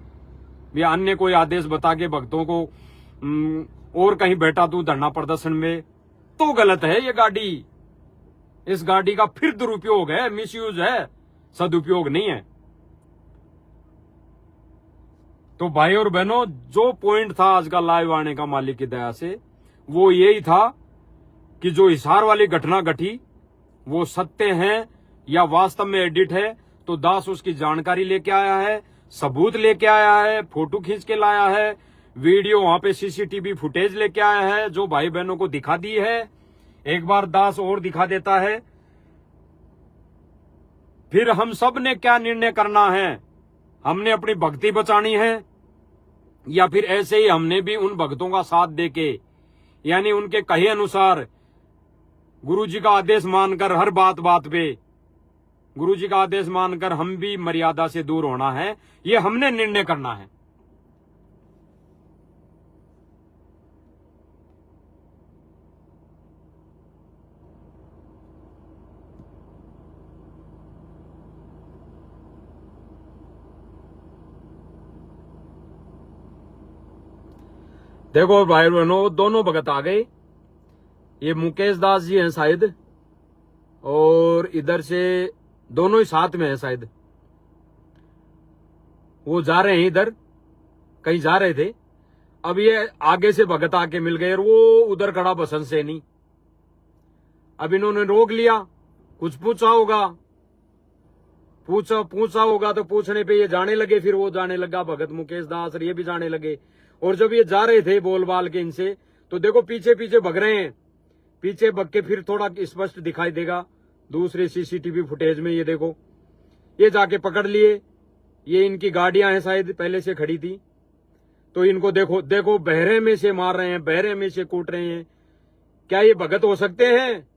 [SPEAKER 1] या अन्य कोई आदेश बता के भक्तों को और कहीं बैठा दूं धरना प्रदर्शन में, तो गलत है ये गाड़ी। इस गाड़ी का फिर दुरुपयोग है, मिसयूज है, सदुपयोग नहीं है। तो भाई और बहनों, जो पॉइंट था आज का लाइव आने का मालिक की दया से, वो यही था कि जो हिसार वाली घटना घटी वो सत्य है या वास्तव में एडिट है। तो दास उसकी जानकारी लेके आया है, सबूत लेके आया है, फोटो खींच के लाया है, वीडियो वहां पे सीसीटीवी फुटेज लेके आया है, जो भाई बहनों को दिखा दी है। एक बार दास और दिखा देता है। फिर हम सब ने क्या निर्णय करना है, हमने अपनी भक्ति बचानी है, या फिर ऐसे ही हमने भी उन भक्तों का साथ देके, यानी उनके कहे अनुसार गुरुजी का आदेश मानकर, हर बात पे गुरुजी का आदेश मानकर हम भी मर्यादा से दूर होना है, ये हमने निर्णय करना है। देखो भाई बहनों, दोनों भगत आ गए। ये मुकेश दास जी हैं शायद, और इधर से दोनों ही साथ में है शायद। वो जा रहे हैं इधर, कहीं जा रहे थे। अब ये आगे से भगत आके मिल गए और वो उधर खड़ा बसंत सैनी। अब इन्होंने रोक लिया, कुछ पूछा होगा, पूछा होगा तो पूछने पे ये जाने लगे। फिर वो जाने लगा भगत मुकेश दास, और ये भी जाने लगे। और जब ये जा रहे थे बोल बाल के इनसे, तो देखो पीछे पीछे भग रहे हैं। पीछे भग के फिर थोड़ा स्पष्ट दिखाई देगा दूसरे सीसीटीवी फुटेज में। ये देखो, ये जाके पकड़ लिए। ये इनकी गाड़ियां हैं शायद, पहले से खड़ी थी। तो इनको देखो देखो, बहरे में से मार रहे हैं, बहरे में से कूट रहे हैं। क्या ये भगत हो सकते हैं?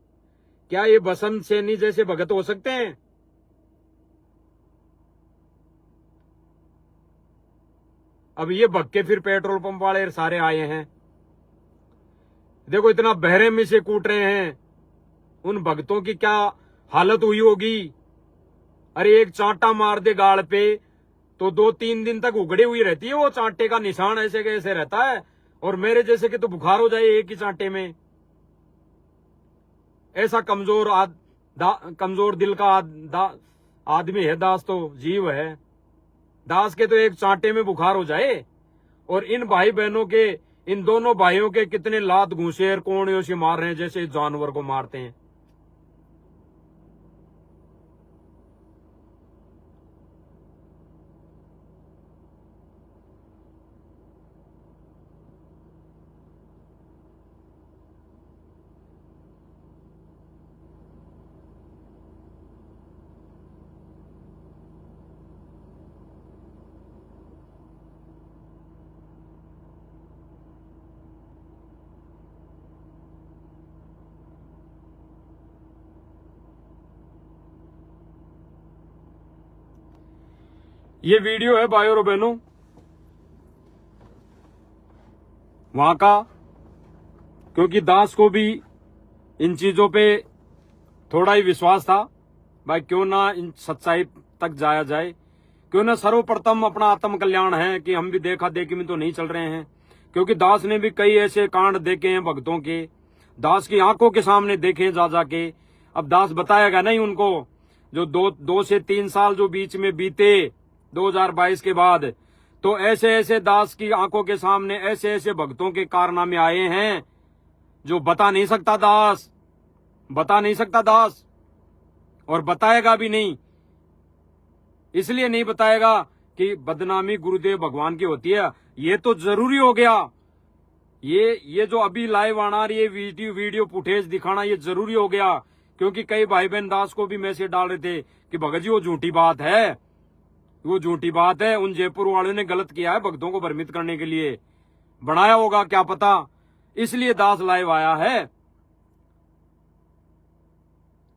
[SPEAKER 1] क्या ये बसंत सैनी जैसे भगत हो सकते हैं? अब ये भग के फिर पेट्रोल पंप वाले सारे आए हैं। देखो इतना बहरे में से कूट रहे हैं। उन भक्तों की क्या हालत हुई होगी। अरे एक चांटा मार दे गाल पे तो 2-3 दिन तक उगड़ी हुई रहती है। वो चांटे का निशान ऐसे कैसे रहता है। और मेरे जैसे कि तो बुखार हो जाए एक ही चांटे में। ऐसा कमजोर दिल का आदमी है दास, तो जीव है दास के, तो एक चांटे में बुखार हो जाए। और इन भाई बहनों के, इन दोनों भाइयों के कितने लात घूंसे कोणियों से मार रहे हैं जैसे जानवर को मारते हैं। ये वीडियो है भाई और बहनों वहां का, क्योंकि दास को भी इन चीजों पे थोड़ा ही विश्वास था। भाई क्यों ना इन सच्चाई तक जाया जाए, क्यों ना सर्वप्रथम अपना आत्म कल्याण है कि हम भी देखा देखी में तो नहीं चल रहे हैं। क्योंकि दास ने भी कई ऐसे कांड देखे हैं भक्तों के, दास की आंखों के सामने देखे जा जाके। अब दास बताएगा नहीं उनको, जो 2 से 3 साल जो बीच में बीते 2022 के बाद, तो ऐसे ऐसे दास की आंखों के सामने ऐसे ऐसे भक्तों के कारनामे आए हैं जो बता नहीं सकता दास, बता नहीं सकता दास, और बताएगा भी नहीं। इसलिए नहीं बताएगा कि बदनामी गुरुदेव भगवान की होती है। ये तो जरूरी हो गया। ये जो अभी लाइव आना ये वीडियो फुटेज दिखाना ये जरूरी हो गया। क्योंकि कई भाई बहन दास को भी मैसेज डाल रहे थे कि भगत जी वो झूठी बात है, वो झूठी बात है। उन जयपुर वालों ने गलत किया है भक्तों को भ्रमित करने के लिए, बनाया होगा क्या पता, इसलिए दास लाइव आया है।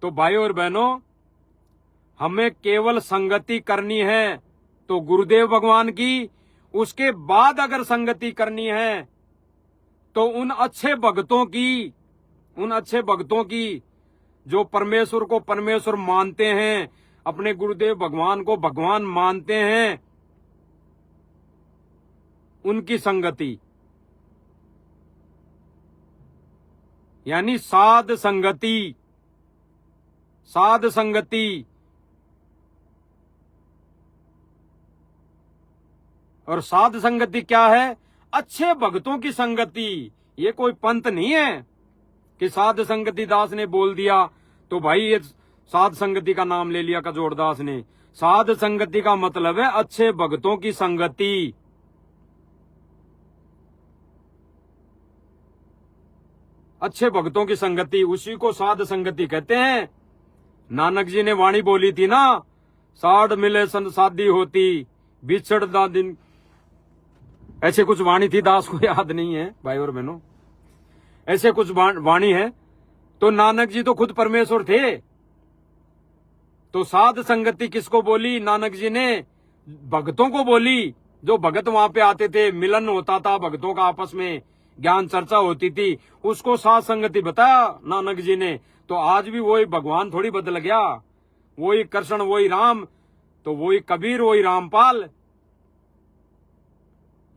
[SPEAKER 1] तो भाई और बहनों, हमें केवल संगति करनी है तो गुरुदेव भगवान की, उसके बाद अगर संगति करनी है तो उन अच्छे भक्तों की जो परमेश्वर को परमेश्वर मानते हैं, अपने गुरुदेव भगवान को भगवान मानते हैं, उनकी संगति, यानी साध संगति। और साध संगति क्या है? अच्छे भक्तों की संगति। ये कोई पंथ नहीं है कि साध संगति दास ने बोल दिया तो भाई ये साध संगति का नाम ले लिया कजोड़ दास ने। साध संगति का मतलब है अच्छे भक्तों की संगति। अच्छे भक्तों की संगति, उसी को साध संगति कहते हैं। नानक जी ने वाणी बोली थी ना, साध मिले सन शादी होती, बिछड़दा दिन, ऐसे कुछ वाणी थी, दास को याद नहीं है भाई और बहनों, ऐसे कुछ वाणी है। तो नानक जी तो खुद परमेश्वर थे। तो साध संगति किसको बोली? नानक जी ने भक्तों को बोली। जो भगत वहां पे आते थे, मिलन होता था भक्तों का आपस में, ज्ञान चर्चा होती थी, उसको साध संगति बताया नानक जी ने। तो आज भी वही भगवान थोड़ी बदल गया, वही कृष्ण वही राम, तो वही कबीर वही रामपाल।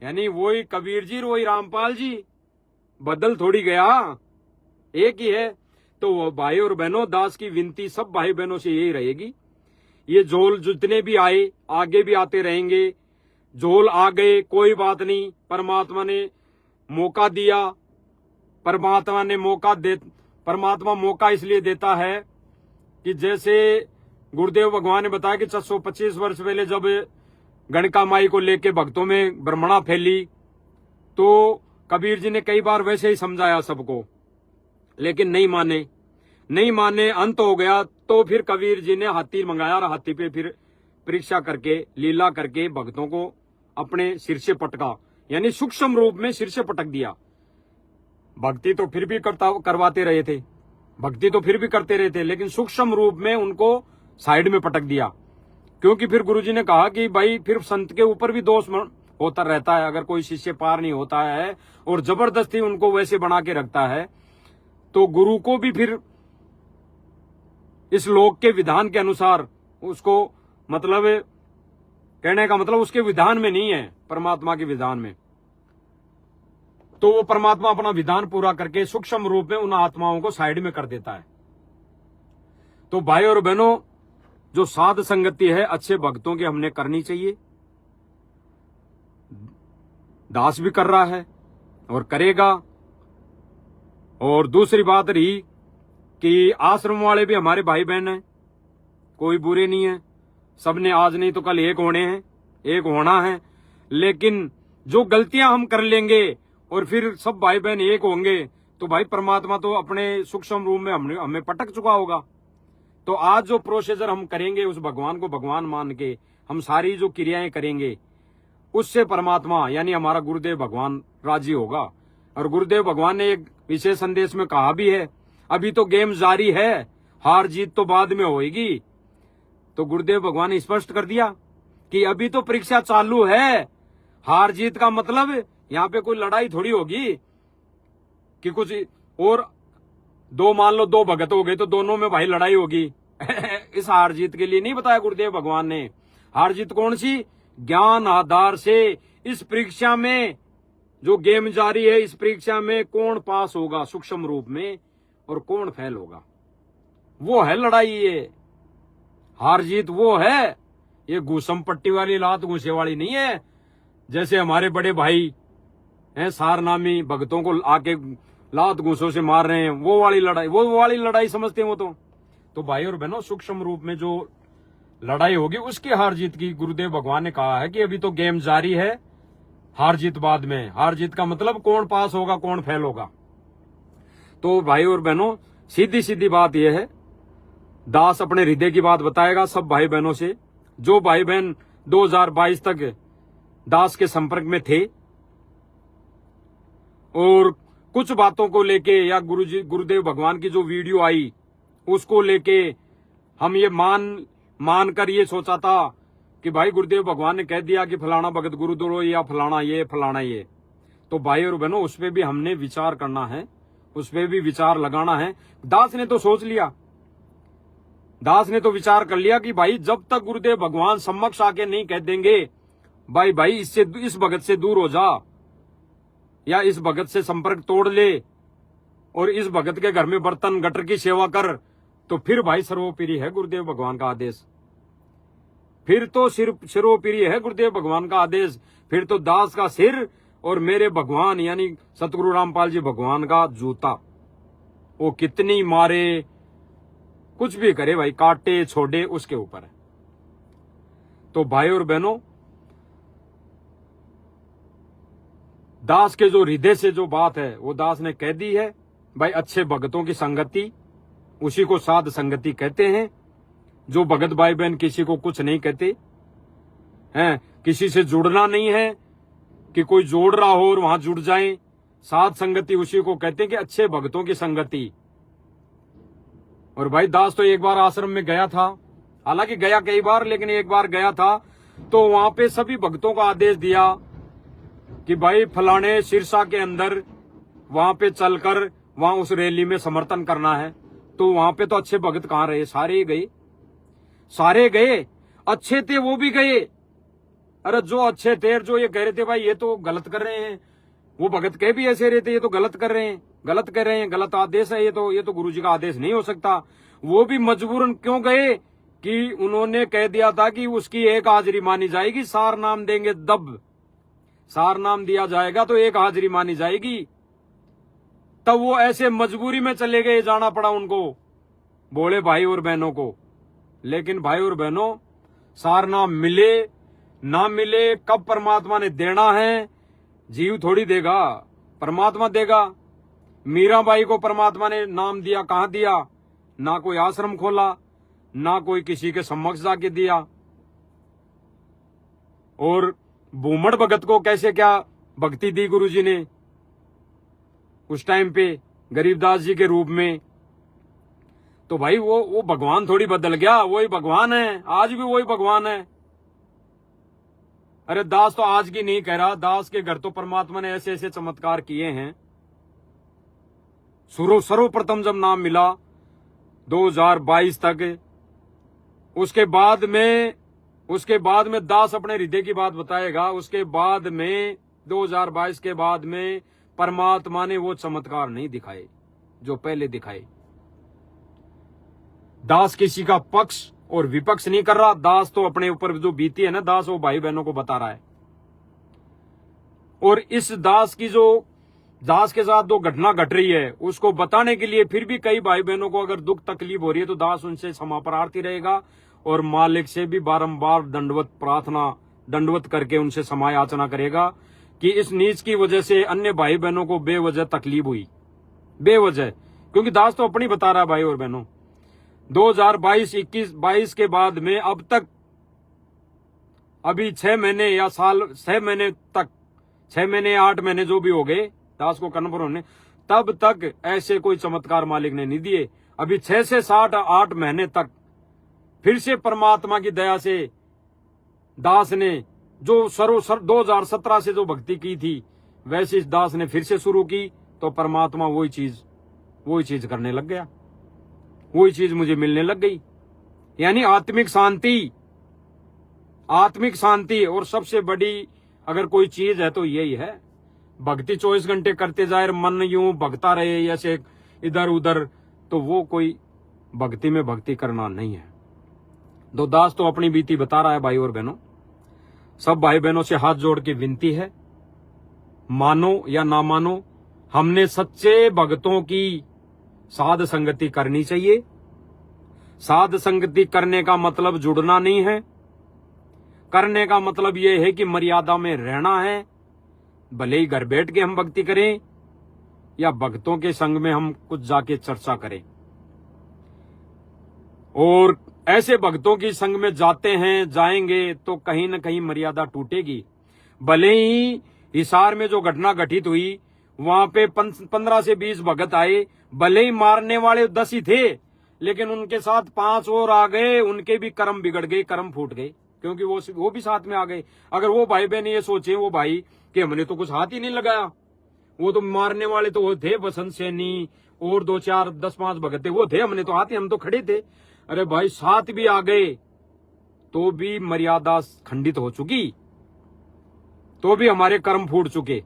[SPEAKER 1] यानी वही कबीर जी वही रामपाल जी, बदल थोड़ी गया, एक ही है। तो वो भाई और बहनों, दास की विनती सब भाई बहनों से यही रहेगी, ये झोल जितने भी आए आगे भी आते रहेंगे। झोल आ गए कोई बात नहीं, परमात्मा ने मौका दिया, परमात्मा मौका इसलिए देता है कि जैसे गुरुदेव भगवान ने बताया कि 425 वर्ष पहले जब गणका माई को लेके भक्तों में भ्रमणा फैली, तो कबीर जी ने कई बार वैसे ही समझाया सबको, लेकिन नहीं माने, अंत हो गया। तो फिर कबीर जी ने हाथी मंगाया और हाथी पे फिर परीक्षा करके, लीला करके भक्तों को अपने सिर से पटका, यानी सूक्ष्म रूप में सिर से पटक दिया। भक्ति तो फिर भी करवाते रहे थे, भक्ति तो फिर भी करते रहे थे, लेकिन सूक्ष्म रूप में उनको साइड में पटक दिया। क्योंकि फिर गुरुजी ने कहा कि भाई फिर संत के ऊपर भी दोष होता रहता है, अगर कोई शिष्य पार नहीं होता है और जबरदस्ती उनको वैसे बना के रखता है, तो गुरु को भी फिर इस लोक के विधान के अनुसार उसको, मतलब कहने का मतलब उसके विधान में नहीं है, परमात्मा के विधान में। तो वो परमात्मा अपना विधान पूरा करके सूक्ष्म रूप में उन आत्माओं को साइड में कर देता है। तो भाई और बहनों, जो साध संगति है अच्छे भक्तों की हमने करनी चाहिए। दास भी कर रहा है और करेगा। और दूसरी बात रही कि आश्रम वाले भी हमारे भाई बहन हैं, कोई बुरे नहीं है, सबने आज नहीं तो कल एक होने हैं, एक होना है। लेकिन जो गलतियां हम कर लेंगे और फिर सब भाई बहन एक होंगे, तो भाई परमात्मा तो अपने सूक्ष्म रूप में हमें पटक चुका होगा। तो आज जो प्रोसीजर हम करेंगे, उस भगवान को भगवान मान के हम सारी जो क्रियाएं करेंगे, उससे परमात्मा यानी हमारा गुरुदेव भगवान राजी होगा। और गुरुदेव भगवान ने एक विशेष संदेश में कहा भी है, अभी तो गेम जारी है, हार जीत तो बाद में होगी। तो गुरुदेव भगवान ने स्पष्ट कर दिया कि अभी तो परीक्षा चालू है, हार जीत का मतलब यहाँ पे कोई लड़ाई थोड़ी होगी कि कुछ और दो, मान लो दो भगत हो गए तो दोनों में भाई लड़ाई होगी। इस हार जीत के लिए नहीं बताया गुरुदेव भगवान ने। हार जीत कौन सी? ज्ञान आधार से इस परीक्षा में जो गेम जारी है, इस परीक्षा में कौन पास होगा सूक्ष्म रूप में और कौन फेल होगा, वो है लड़ाई। ये हार जीत वो है, ये घूसम पट्टी वाली लात घूसे वाली नहीं है। जैसे हमारे बड़े भाई हैं सारनामी, भक्तों को आके लात घूसों से मार रहे हैं, वो वाली लड़ाई समझते हैं वो तो भाई और बहनों, सूक्ष्म रूप में जो लड़ाई होगी उसकी हार जीत की गुरुदेव भगवान ने कहा है कि अभी तो गेम जारी है, हार जीत बाद में। हार जीत का मतलब कौन पास होगा कौन फेल होगा। तो भाई और बहनों, सीधी सीधी बात यह है, दास अपने हृदय की बात बताएगा सब भाई बहनों से। जो भाई बहन 2022 तक दास के संपर्क में थे और कुछ बातों को लेके या गुरुदेव भगवान की जो वीडियो आई उसको लेके हम ये मान कर ये सोचा था कि भाई गुरुदेव भगवान ने कह दिया कि फलाना भगत गुरु दो या फलाना ये, तो भाई और बहनों उस पर भी हमने विचार करना है, उस पर भी विचार लगाना है। दास ने तो सोच लिया, दास ने तो विचार कर लिया कि भाई जब तक गुरुदेव भगवान समक्ष आके नहीं कह देंगे भाई इससे, इस भगत से दूर हो जा या इस भगत से संपर्क तोड़ ले और इस भगत के घर में बर्तन गटर की सेवा कर, तो फिर भाई सर्वोपरि है गुरुदेव भगवान का आदेश। फिर तो सिर्फ सर्वोपरि है गुरुदेव भगवान का आदेश। फिर तो दास का सिर और मेरे भगवान यानी सतगुरु रामपाल जी भगवान का जूता, वो कितनी मारे कुछ भी करे भाई, काटे छोड़े उसके ऊपर है। तो भाई और बहनों, दास के जो हृदय से जो बात है वो दास ने कह दी है भाई। अच्छे भगतों की संगति, उसी को साध संगति कहते हैं। जो भगत भाई बहन किसी को कुछ नहीं कहते हैं, किसी से जुड़ना नहीं है कि कोई जोड़ रहा हो और वहां जुड़ जाएं, साध संगति उसी को कहते हैं कि अच्छे भगतों की संगति। और भाई दास तो एक बार आश्रम में गया था, हालांकि गया कई बार, लेकिन एक बार गया था तो वहां पे सभी भक्तों को आदेश दिया कि भाई फलाने सिरसा के अंदर वहां पे चलकर वहां उस रैली में समर्थन करना है। तो वहां पे तो अच्छे भगत कहाँ रहे, सारे गए, अच्छे थे वो भी गए, अरे जो अच्छे थे, जो ये कह रहे थे भाई ये तो गलत कर रहे हैं, वो भगत कह भी ऐसे रहे थे ये तो गलत कर रहे हैं, गलत कर रहे हैं, गलत आदेश है, ये तो गुरुजी का आदेश नहीं हो सकता। वो भी मजबूरन क्यों गए कि उन्होंने कह दिया था कि उसकी एक हाजिरी मानी जाएगी, सार नाम देंगे दब, सार नाम दिया जाएगा तो एक हाजिरी मानी जाएगी। तब वो ऐसे मजबूरी में चले गए, जाना पड़ा उनको, बोले भाई और बहनों को। लेकिन भाई और बहनों, सार नाम मिले ना मिले, कब परमात्मा ने देना है, जीव थोड़ी देगा, परमात्मा देगा। मीराबाई को परमात्मा ने नाम दिया, कहां दिया? ना कोई आश्रम खोला, ना कोई किसी के समक्ष जाके दिया। और बूमड़ भगत को कैसे क्या भक्ति दी गुरुजी ने उस टाइम पे गरीबदास जी के रूप में। तो भाई वो भगवान थोड़ी बदल गया, वही भगवान है, आज भी वही भगवान है। अरे दास तो आज की नहीं कह रहा, दास के घर तो परमात्मा ने ऐसे ऐसे चमत्कार किए हैं। सर्वप्रथम जब नाम मिला 2022 तक, उसके बाद में दास अपने हृदय की बात बताएगा। उसके बाद में 2022 के बाद में परमात्मा ने वो चमत्कार नहीं दिखाए जो पहले दिखाए। दास किसी का पक्ष और विपक्ष नहीं कर रहा, दास तो अपने ऊपर जो बीती है ना, दास वो भाई बहनों को बता रहा है। और इस दास के साथ जो घटना घट रही है उसको बताने के लिए फिर भी कई भाई बहनों को अगर दुख तकलीफ हो रही है तो दास उनसे क्षमा प्रार्थी रहेगा और मालिक से भी बारंबार दंडवत करके उनसे क्षमा याचना करेगा कि इस नीच की वजह से अन्य भाई बहनों को बेवजह तकलीफ हुई, बेवजह। क्योंकि दास तो अपनी बता रहा है भाई और बहनों। 2022 के बाद में अब तक, अभी 6 महीने या साल, 6 महीने तक, 6 महीने 8 महीने जो भी हो गए दास को कन्फर्म होने, तब तक ऐसे कोई चमत्कार मालिक ने नहीं दिए। अभी 6 से 8 महीने तक फिर से परमात्मा की दया से दास ने जो 2017 से जो भक्ति की थी वैसे इस दास ने फिर से शुरू की, तो परमात्मा वही चीज करने लग गया, वही चीज मुझे मिलने लग गई। यानी आत्मिक शांति। और सबसे बड़ी अगर कोई चीज है तो यही है, भक्ति 24 घंटे करते जाए, मन यूं भगता रहे ऐसे इधर उधर, तो वो कोई भक्ति में भक्ति करना नहीं है। दो दास तो अपनी बीती बता रहा है भाई और बहनों। सब भाई बहनों से हाथ जोड़ के विनती है, मानो या ना मानो, हमने सच्चे भक्तों की साध संगति करनी चाहिए। साध संगति करने का मतलब जुड़ना नहीं है, करने का मतलब यह है कि मर्यादा में रहना है। भले ही घर बैठ के हम भक्ति करें या भक्तों के संग में हम कुछ जाके चर्चा करें। और ऐसे भक्तों की संग में जाएंगे तो कहीं न कहीं मर्यादा टूटेगी। भले ही हिसार में जो घटना घटित हुई वहां पे 15 से 20 भगत आए, भले ही मारने वाले 10 ही थे, लेकिन उनके साथ 5 और आ गए, उनके भी कर्म बिगड़ गए, कर्म फूट गए, क्योंकि वो भी साथ में आ गए। अगर वो भाई बहन ये सोचे वो भाई कि हमने तो कुछ हाथ ही नहीं लगाया, वो तो मारने वाले तो वो थे बसंत सैनी और 2 4 10 5 भगत थे, वो थे, हमने तो हाथ ही, हम तो खड़े थे। अरे भाई साथ भी आ गए तो भी मर्यादा खंडित हो चुकी, तो भी हमारे कर्म फूट चुके।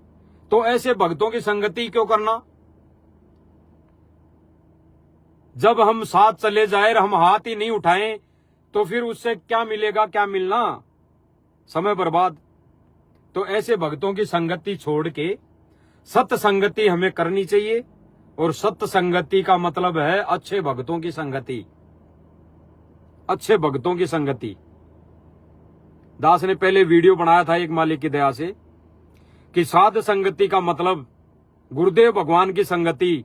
[SPEAKER 1] तो ऐसे भक्तों की संगति क्यों करना? जब हम साथ चले जाए, हम हाथ ही नहीं उठाएं, तो फिर उससे क्या मिलेगा, क्या मिलना, समय बर्बाद। तो ऐसे भक्तों की संगति छोड़ के सत्य संगति हमें करनी चाहिए। और सत्य संगति का मतलब है अच्छे भक्तों की संगति, अच्छे भक्तों की संगति। दास ने पहले वीडियो बनाया था एक मालिक की दया से कि साध संगति का मतलब गुरुदेव भगवान की संगति,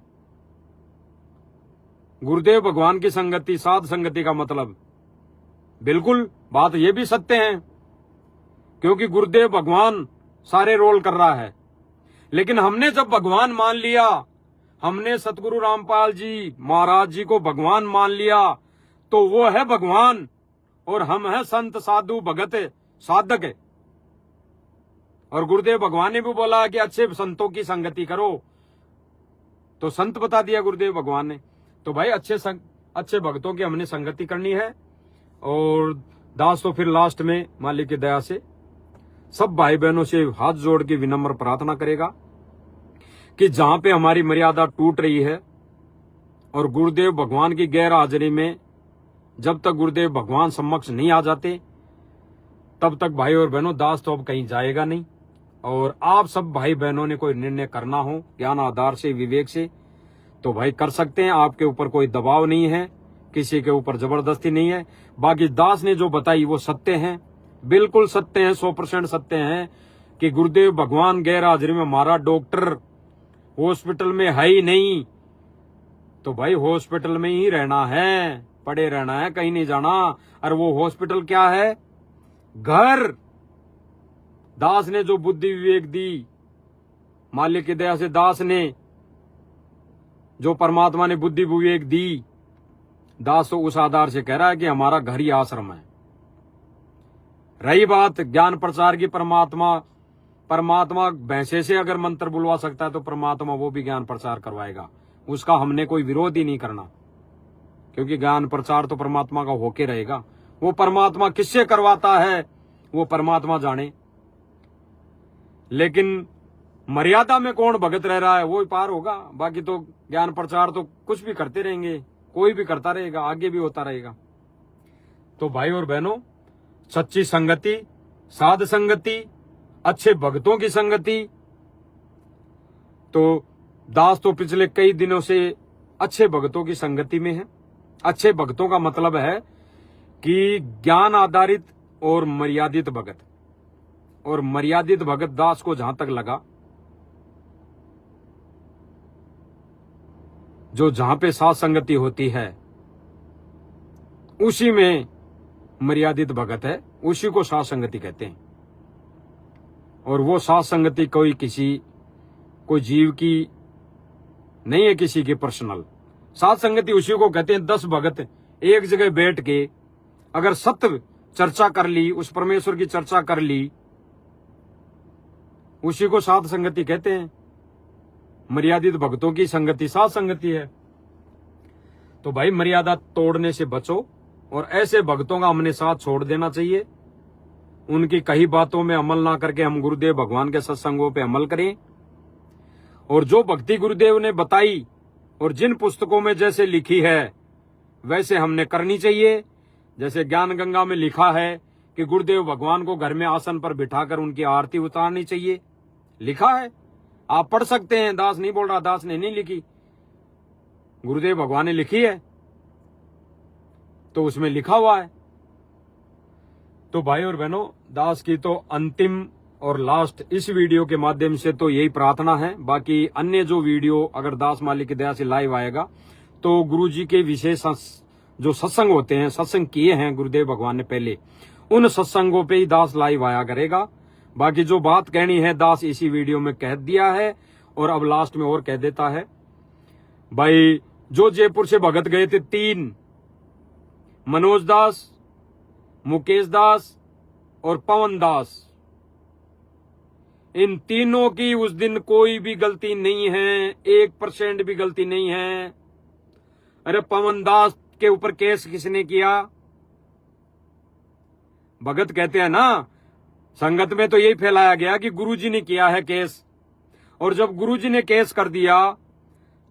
[SPEAKER 1] गुरुदेव भगवान की संगति, साध संगति का मतलब। बिल्कुल बात ये भी सत्य है, क्योंकि गुरुदेव भगवान सारे रोल कर रहा है। लेकिन हमने जब भगवान मान लिया, हमने सतगुरु रामपाल जी महाराज जी को भगवान मान लिया, तो वो है भगवान और हम है संत साधु भगत साधक। और गुरुदेव भगवान ने भी बोला कि अच्छे संतों की संगति करो, तो संत बता दिया गुरुदेव भगवान ने। तो भाई अच्छे भक्तों की हमने संगति करनी है। और दास तो फिर लास्ट में मालिक की दया से सब भाई बहनों से हाथ जोड़ के विनम्र प्रार्थना करेगा कि जहां पे हमारी मर्यादा टूट रही है और गुरुदेव भगवान की गैर हाजिरी में जब तक गुरुदेव भगवान समक्ष नहीं आ जाते तब तक भाई और बहनों दास तो अब कहीं जाएगा नहीं। और आप सब भाई बहनों ने कोई निर्णय करना हो ज्ञान आधार से, विवेक से, तो भाई कर सकते हैं। आपके ऊपर कोई दबाव नहीं है, किसी के ऊपर जबरदस्ती नहीं है। बाकी दास ने जो बताई वो सत्य हैं, बिल्कुल सत्य हैं, 100% सत्य हैं कि गुरुदेव भगवान गैर हाजिरी में हमारा डॉक्टर हॉस्पिटल में है ही नहीं। तो भाई हॉस्पिटल में ही रहना है, पड़े रहना है, कहीं नहीं जाना। और वो हॉस्पिटल क्या है? घर। दास ने जो बुद्धि विवेक दी, मालिक की दया से दास ने जो परमात्मा ने बुद्धि विवेक दी, दास तो उस आधार से कह रहा है कि हमारा घर ही आश्रम है। रही बात ज्ञान प्रचार की, परमात्मा भैंसे से अगर मंत्र बुलवा सकता है तो परमात्मा वो भी ज्ञान प्रचार करवाएगा। उसका हमने कोई विरोध ही नहीं करना, क्योंकि ज्ञान प्रचार तो परमात्मा का होके रहेगा। वो परमात्मा किससे करवाता है वो परमात्मा जाने, लेकिन मर्यादा में कौन भगत रह रहा है वो ही पार होगा। बाकी तो ज्ञान प्रचार तो कुछ भी करते रहेंगे, कोई भी करता रहेगा, आगे भी होता रहेगा। तो भाई और बहनों, सच्ची संगति, साध संगति, अच्छे भक्तों की संगति, तो दास तो पिछले कई दिनों से अच्छे भक्तों की संगति में है। अच्छे भक्तों का मतलब है कि ज्ञान आधारित और मर्यादित भगत। और मर्यादित भगत दास को जहां तक लगा, जो जहां पे साथ संगति होती है उसी में मर्यादित भगत है, उसी को साथ संगति कहते हैं। और वो साथ संगति कोई जीव की नहीं है, किसी की पर्सनल साथ संगति उसी को कहते हैं। 10 भगत एक जगह बैठ के अगर सत्य चर्चा कर ली, उस परमेश्वर की चर्चा कर ली, उसी को साथ संगति कहते हैं। मर्यादित भक्तों की संगति साथ संगति है। तो भाई मर्यादा तोड़ने से बचो, और ऐसे भक्तों का हमने साथ छोड़ देना चाहिए। उनकी कही बातों में अमल ना करके हम गुरुदेव भगवान के सत्संगों पे अमल करें। और जो भक्ति गुरुदेव ने बताई और जिन पुस्तकों में जैसे लिखी है वैसे हमने करनी चाहिए। जैसे ज्ञान गंगा में लिखा है कि गुरुदेव भगवान को घर में आसन पर बिठाकर उनकी आरती उतारनी चाहिए, लिखा है, आप पढ़ सकते हैं। दास नहीं बोल रहा, दास ने नहीं लिखी, गुरुदेव भगवान ने लिखी है, तो उसमें लिखा हुआ है। तो भाई और बहनों, दास की तो अंतिम और लास्ट इस वीडियो के माध्यम से तो यही प्रार्थना है। बाकी अन्य जो वीडियो अगर दास मालिक की दया से लाइव आएगा तो गुरुजी के विशेष जो सत्संग होते हैं, सत्संग किए हैं गुरुदेव भगवान ने पहले, उन सत्संगों पे ही दास लाइव आया करेगा। बाकी जो बात कहनी है दास इसी वीडियो में कह दिया है, और अब लास्ट में और कह देता है। भाई जो जयपुर से भगत गए थे 3, मनोज दास, मुकेश दास और पवन दास, इन तीनों की उस दिन कोई भी गलती नहीं है, 1% भी गलती नहीं है। अरे पवन दास के ऊपर केस किसने किया? भगत कहते हैं ना, संगत में तो यही फैलाया गया कि गुरुजी ने किया है केस। और जब गुरुजी ने केस कर दिया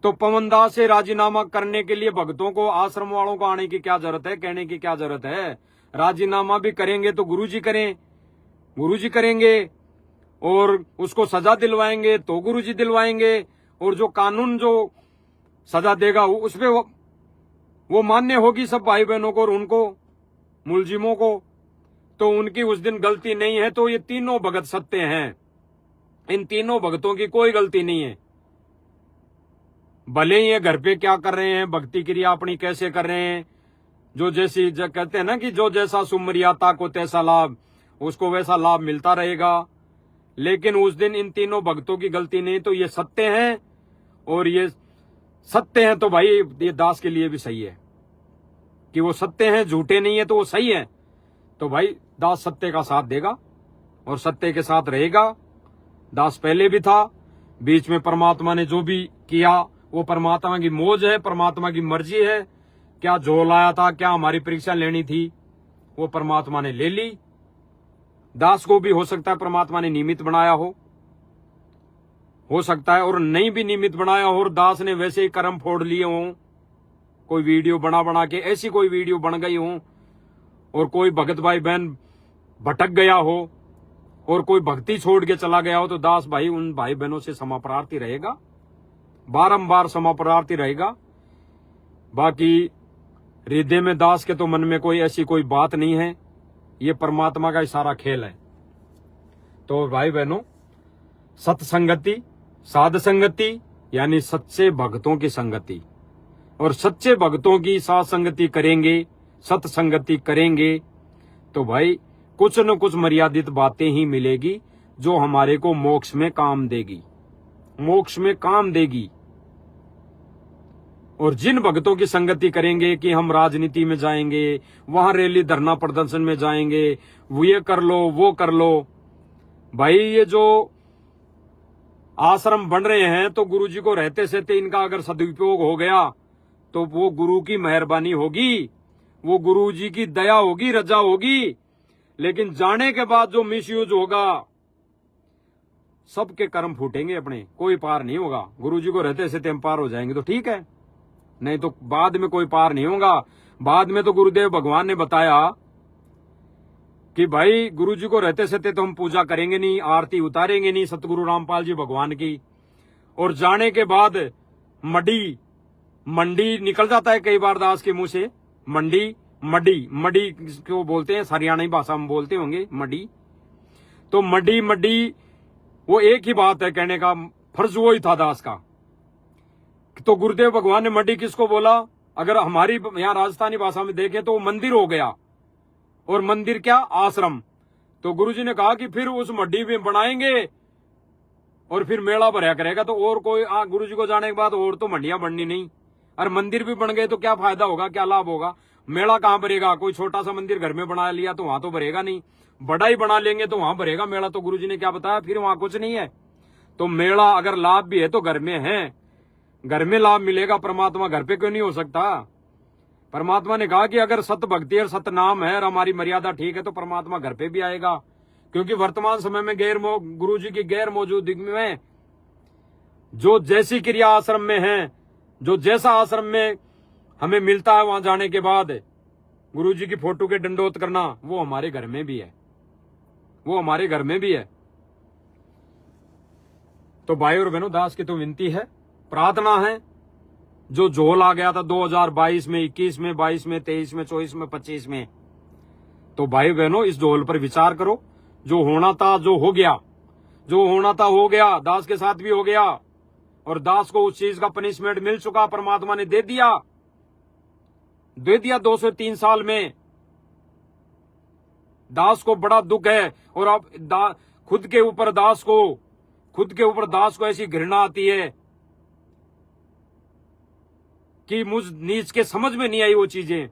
[SPEAKER 1] तो पवन दास से राजीनामा करने के लिए भक्तों को, आश्रम वालों को आने की क्या जरूरत है, कहने की क्या जरूरत है? राजीनामा भी करेंगे तो गुरुजी करेंगे, और उसको सजा दिलवाएंगे तो गुरुजी दिलवाएंगे, और जो कानून जो सजा देगा उसपे वो मान्य होगी सब भाई बहनों को और उनको मुलजिमों को। तो उनकी उस दिन गलती नहीं है। तो ये तीनों भगत सत्य हैं, इन तीनों भगतों की कोई गलती नहीं है। भले ही ये घर पे क्या कर रहे हैं, भक्ति क्रिया अपनी कैसे कर रहे हैं, जो जैसी कहते हैं ना कि जो जैसा सुमर्याता को तैसा लाभ, उसको वैसा लाभ मिलता रहेगा। लेकिन उस दिन इन तीनों भक्तों की गलती नहीं। तो ये सत्य हैं, और ये सत्य हैं तो भाई ये दास के लिए भी सही है कि वो सत्य हैं, झूठे नहीं है तो वो सही है। तो भाई दास सत्य का साथ देगा और सत्य के साथ रहेगा। दास पहले भी था, बीच में परमात्मा ने जो भी किया वो परमात्मा की मौज है, परमात्मा की मर्जी है। क्या जो लाया था, क्या हमारी परीक्षा लेनी थी, वो परमात्मा ने ले ली। दास को भी हो सकता है परमात्मा ने निमित्त बनाया हो सकता है, और नहीं भी निमित्त बनाया हो और दास ने वैसे ही कर्म फोड़ लिए हों, कोई वीडियो बना के ऐसी कोई वीडियो बन गई हो और कोई भगत भाई बहन भटक गया हो और कोई भक्ति छोड़ के चला गया हो, तो दास भाई उन भाई बहनों से क्षमा प्रार्थी रहेगा, बारंबार क्षमा प्रार्थी रहेगा। बाकी हृदय में दास के तो मन में कोई ऐसी कोई बात नहीं है, ये परमात्मा का इशारा खेल है। तो भाई बहनों, सत्संगति, साध संगति यानी सच्चे भक्तों की संगति, और सच्चे भक्तों की साथ संगति करेंगे, सत्संगति करेंगे तो भाई कुछ न कुछ मर्यादित बातें ही मिलेगी जो हमारे को मोक्ष में काम देगी, मोक्ष में काम देगी। और जिन भक्तों की संगति करेंगे कि हम राजनीति में जाएंगे, वहां रैली धरना प्रदर्शन में जाएंगे, वो ये कर लो वो कर लो, भाई ये जो आश्रम बन रहे हैं तो गुरुजी को रहते सहते इनका अगर सदुपयोग हो गया तो वो गुरु की मेहरबानी होगी, वो गुरुजी की दया होगी, रजा होगी। लेकिन जाने के बाद जो मिसयूज होगा, सबके कर्म फूटेंगे अपने, कोई पार नहीं होगा। गुरुजी को रहते सहते हम पार हो जाएंगे तो ठीक है, नहीं तो बाद में कोई पार नहीं होगा। बाद में तो गुरुदेव भगवान ने बताया कि भाई गुरुजी को रहते सहते तो हम पूजा करेंगे नहीं, आरती उतारेंगे नहीं सतगुरु रामपाल जी भगवान की। और जाने के बाद मंडी निकल जाता है कई बार दास के मुंह से, मडी क्यों बोलते हैं, हरियाणवी भाषा में बोलते होंगे मडी। तो मडी वो एक ही बात है, कहने का फर्ज वो ही था दास का। तो गुरुदेव भगवान ने मडी किसको बोला? अगर हमारी यहाँ राजस्थानी भाषा में देखें तो वो मंदिर हो गया, और मंदिर क्या, आश्रम। तो गुरुजी ने कहा कि फिर उस मड्डी में बनाएंगे और फिर मेला भरा करेगा, तो और कोई गुरुजी को जाने के बाद और तो मंडियां बननी नहीं। और मंदिर भी बन गए तो क्या फायदा होगा, क्या लाभ होगा? मेला कहाँ भरेगा? कोई छोटा सा मंदिर घर में बना लिया तो वहां तो भरेगा नहीं, बड़ा ही बना लेंगे तो वहां भरेगा मेला। तो गुरुजी ने क्या बताया, फिर वहां कुछ नहीं है। तो मेला अगर लाभ भी है तो घर में है, घर में लाभ मिलेगा, परमात्मा घर पे क्यों नहीं हो सकता? परमात्मा ने कहा कि अगर सत भक्ति और सत नाम है और हमारी मर्यादा ठीक है तो परमात्मा घर पे भी आएगा। क्योंकि वर्तमान समय में गुरुजी की गैर मौजूदगी में जो जैसी क्रिया आश्रम में है, जो जैसा आश्रम में हमें मिलता है वहां जाने के बाद गुरुजी की फोटो के दंडोत करना, वो हमारे घर में भी है, वो हमारे घर में भी है। तो भाई और बहनों, दास की तो विनती है, प्रार्थना है, जो झोल आ गया था 2022 में, 21 में, 22 में, 23 में, 24 में, 25 में, तो भाई बहनों इस झोल पर विचार करो। जो होना था, जो हो गया, जो होना था हो गया, दास के साथ भी हो गया, और दास को उस चीज का पनिशमेंट मिल चुका, परमात्मा ने दे दिया 203 साल में। दास को बड़ा दुख है, और अब खुद के ऊपर दास को ऐसी घृणा आती है कि मुझ नीच के समझ में नहीं आई, वो चीजें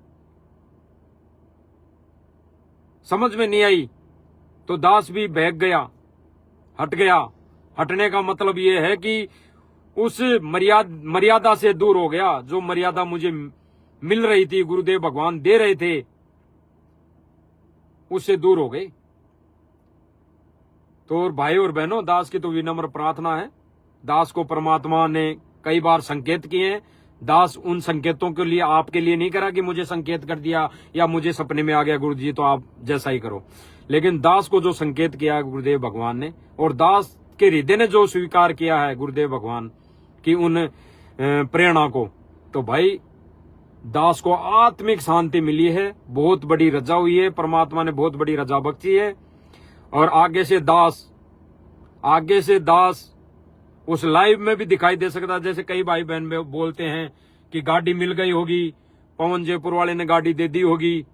[SPEAKER 1] समझ में नहीं आई, तो दास भी बहक गया, हट गया। हटने का मतलब ये है कि उस मर्यादा से दूर हो गया। जो मर्यादा मुझे मिल रही थी, गुरुदेव भगवान दे रहे थे, उससे दूर हो गए। तो भाई और बहनों, दास की तो विनम्र प्रार्थना है, दास को परमात्मा ने कई बार संकेत किए हैं। दास उन संकेतों के लिए आपके लिए नहीं करा कि मुझे संकेत कर दिया या मुझे सपने में आ गया गुरुजी तो आप जैसा ही करो। लेकिन दास को जो संकेत किया है गुरुदेव भगवान ने, और दास के हृदय ने जो स्वीकार किया है गुरुदेव भगवान की उन प्रेरणा को, तो भाई दास को आत्मिक शांति मिली है, बहुत बड़ी रजा हुई है, परमात्मा ने बहुत बड़ी रजा बख्शी है। और आगे से दास उस लाइव में भी दिखाई दे सकता है। जैसे कई भाई बहन में बोलते हैं कि गाड़ी मिल गई होगी, पवन जयपुर वाले ने गाड़ी दे दी होगी,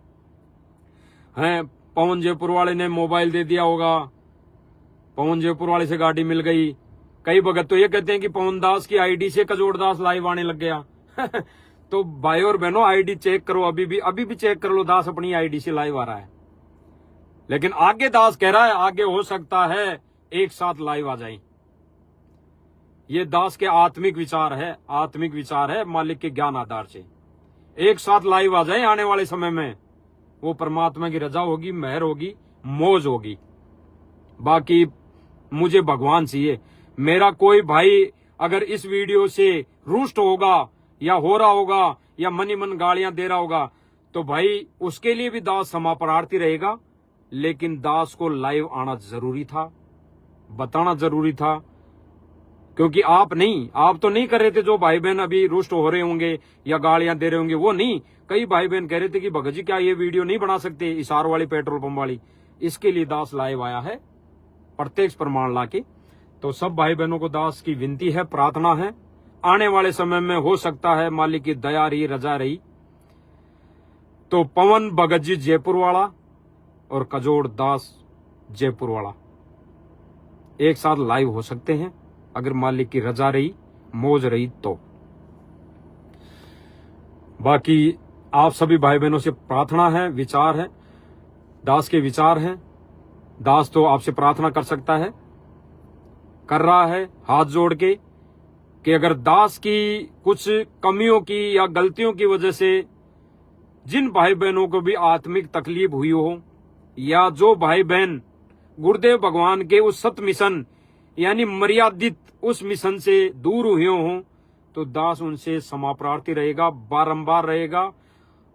[SPEAKER 1] हैं, पवन जयपुर वाले ने मोबाइल दे दिया होगा, पवन जयपुर वाले से गाड़ी मिल गई। कई भगत तो ये कहते हैं कि पवन दास की आईडी से कजोड़ दास लाइव आने लग गया। तो भाई और बहनों, आईडी चेक करो, अभी भी चेक कर लो, दास अपनी आईडी से लाइव आ रहा है। लेकिन आगे दास कह रहा है, आगे हो सकता है एक साथ लाइव आ जाए। ये दास के आत्मिक विचार है, मालिक के ज्ञान आधार से एक साथ लाइव आ जाए आने वाले समय में। वो परमात्मा की रजा होगी, मेहर होगी, मौज होगी। बाकी मुझे भगवान चाहिए। मेरा कोई भाई अगर इस वीडियो से रुष्ट होगा या हो रहा होगा या मनी मन गालियां दे रहा होगा तो भाई उसके लिए भी दास क्षमा प्रार्थी रहेगा। लेकिन दास को लाइव आना जरूरी था, बताना जरूरी था, क्योंकि आप तो नहीं कर रहे थे। जो भाई बहन अभी रुष्ट हो रहे होंगे या गालियां दे रहे होंगे वो नहीं, कई भाई बहन कह रहे थे कि भगत जी क्या ये वीडियो नहीं बना सकते, इसार वाली पेट्रोल पंप वाली। इसके लिए दास लाइव आया है प्रत्यक्ष प्रमाण लाके। तो सब भाई बहनों को दास की विनती है, प्रार्थना है, आने वाले समय में हो सकता है मालिक की दया रही, रजा रही तो पवन भगत जी जयपुर वाला और कजोड़ दास जयपुर वाला एक साथ लाइव हो सकते हैं, अगर मालिक की रजा रही, मौज रही तो। बाकी आप सभी भाई बहनों से प्रार्थना है, विचार है, दास के विचार हैं। दास तो आपसे प्रार्थना कर सकता है, कर रहा है हाथ जोड़ के, कि अगर दास की कुछ कमियों की या गलतियों की वजह से जिन भाई बहनों को भी आत्मिक तकलीफ हुई हो, या जो भाई बहन गुरुदेव भगवान के उस सत मिशन यानी मर्यादित उस मिशन से दूर हुए हों, तो दास उनसे क्षमा प्रार्थी रहेगा, बारंबार रहेगा।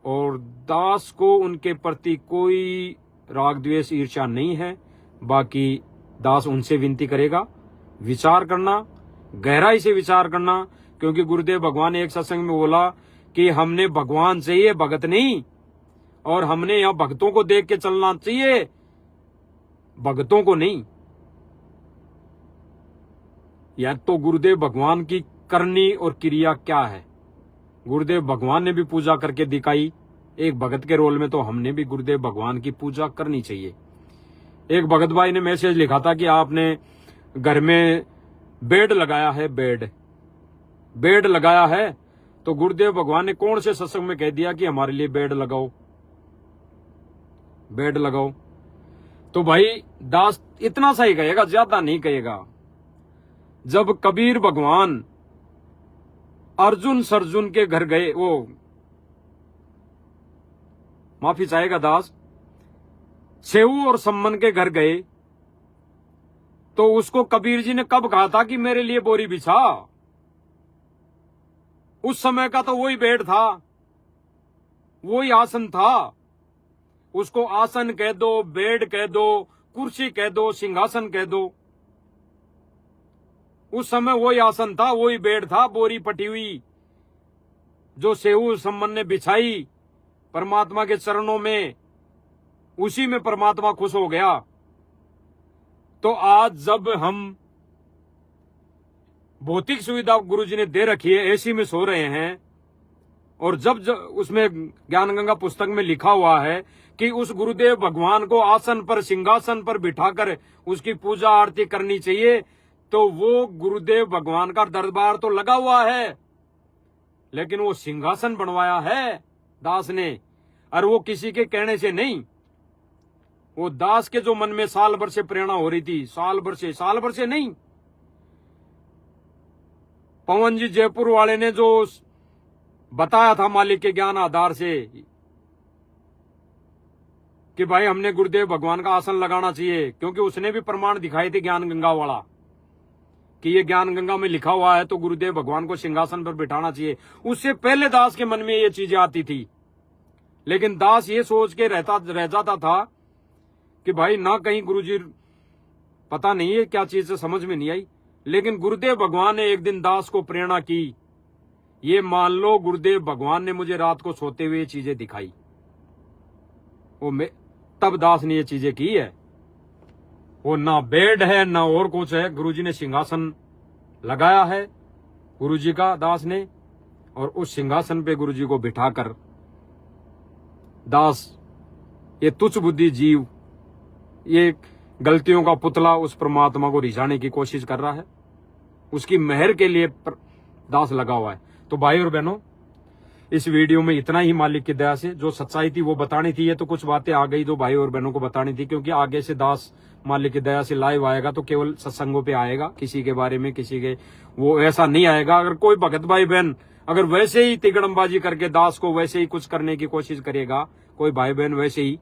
[SPEAKER 1] और दास को उनके प्रति कोई राग द्वेष ईर्ष्या नहीं है। बाकी दास उनसे विनती करेगा विचार करना, गहराई से विचार करना, क्योंकि गुरुदेव भगवान ने एक सत्संग में बोला कि हमने भगवान चाहिए, भगत नहीं, और हमने यहाँ भक्तों को देख के चलना चाहिए, भगतों को नहीं। या तो गुरुदेव भगवान की करनी और क्रिया क्या है, गुरुदेव भगवान ने भी पूजा करके दिखाई एक भगत के रोल में, तो हमने भी गुरुदेव भगवान की पूजा करनी चाहिए। एक भगत भाई ने मैसेज लिखा था कि आपने घर में बेड लगाया है, बेड लगाया है, तो गुरुदेव भगवान ने कौन से सत्संग में कह दिया कि हमारे लिए बेड लगाओ, बेड लगाओ। तो भाई दास इतना सा ही कहेगा, ज्यादा नहीं कहेगा। जब कबीर भगवान अर्जुन सरजुन के घर गए, वो माफी चाहेगा दास, सेऊ और सम्मन के घर गए, तो उसको कबीर जी ने कब कहा था कि मेरे लिए बोरी बिछा? उस समय का तो वही बेड था, वही आसन था। उसको आसन कह दो, बेड कह दो, कुर्सी कह दो, सिंहासन कह दो, उस समय वही आसन था, वही बेड था, बोरी पटी हुई जो सेऊ सम्मन ने बिछाई परमात्मा के चरणों में, उसी में परमात्मा खुश हो गया। तो आज जब हम भौतिक सुविधा गुरुजी ने दे रखी है, एसी में सो रहे हैं, और जब उसमें ज्ञान गंगा पुस्तक में लिखा हुआ है कि उस गुरुदेव भगवान को आसन पर, सिंहासन पर बिठाकर उसकी पूजा आरती करनी चाहिए, तो वो गुरुदेव भगवान का दरबार तो लगा हुआ है, लेकिन वो सिंहासन बनवाया है दास ने, और वो किसी के कहने से नहीं। वो दास के जो मन में साल भर से प्रेरणा हो रही थी, साल भर से नहीं, पवन जी जयपुर वाले ने जो बताया था मालिक के ज्ञान आधार से कि भाई हमने गुरुदेव भगवान का आसन लगाना चाहिए, क्योंकि उसने भी प्रमाण दिखाए थे ज्ञान गंगा वाला कि ये ज्ञान गंगा में लिखा हुआ है, तो गुरुदेव भगवान को सिंहासन पर बिठाना चाहिए। उससे पहले दास के मन में ये चीजें आती थी, लेकिन दास ये सोच के रह जाता था कि भाई ना कहीं गुरुजी, पता नहीं है क्या चीज से समझ में नहीं आई। लेकिन गुरुदेव भगवान ने एक दिन दास को प्रेरणा की, ये मान लो गुरुदेव भगवान ने मुझे रात को सोते हुए ये चीजें दिखाई, तब दास ने ये चीजें की है। वो ना बेड है ना और कुछ है, गुरुजी ने सिंहासन लगाया है गुरुजी का, दास ने, और उस सिंहासन पे गुरुजी को बिठाकर दास ये तुच्छ बुद्धि जीव, ये गलतियों का पुतला उस परमात्मा को रिझाने की कोशिश कर रहा है, उसकी मेहर के लिए दास लगा हुआ है। तो भाई और बहनों, इस वीडियो में इतना ही मालिक की दया से जो सच्चाई थी वो बतानी थी। ये तो कुछ बातें आ गई जो भाई और बहनों को बतानी थी, क्योंकि आगे से दास मालिक की दया से लाइव आएगा तो केवल सत्संगों पे आएगा, किसी के बारे में किसी के वो ऐसा नहीं आएगा। अगर कोई भगत भाई बहन अगर वैसे ही तिगड़मबाजी करके दास को वैसे ही कुछ करने की कोशिश करेगा, कोई भाई बहन वैसे ही,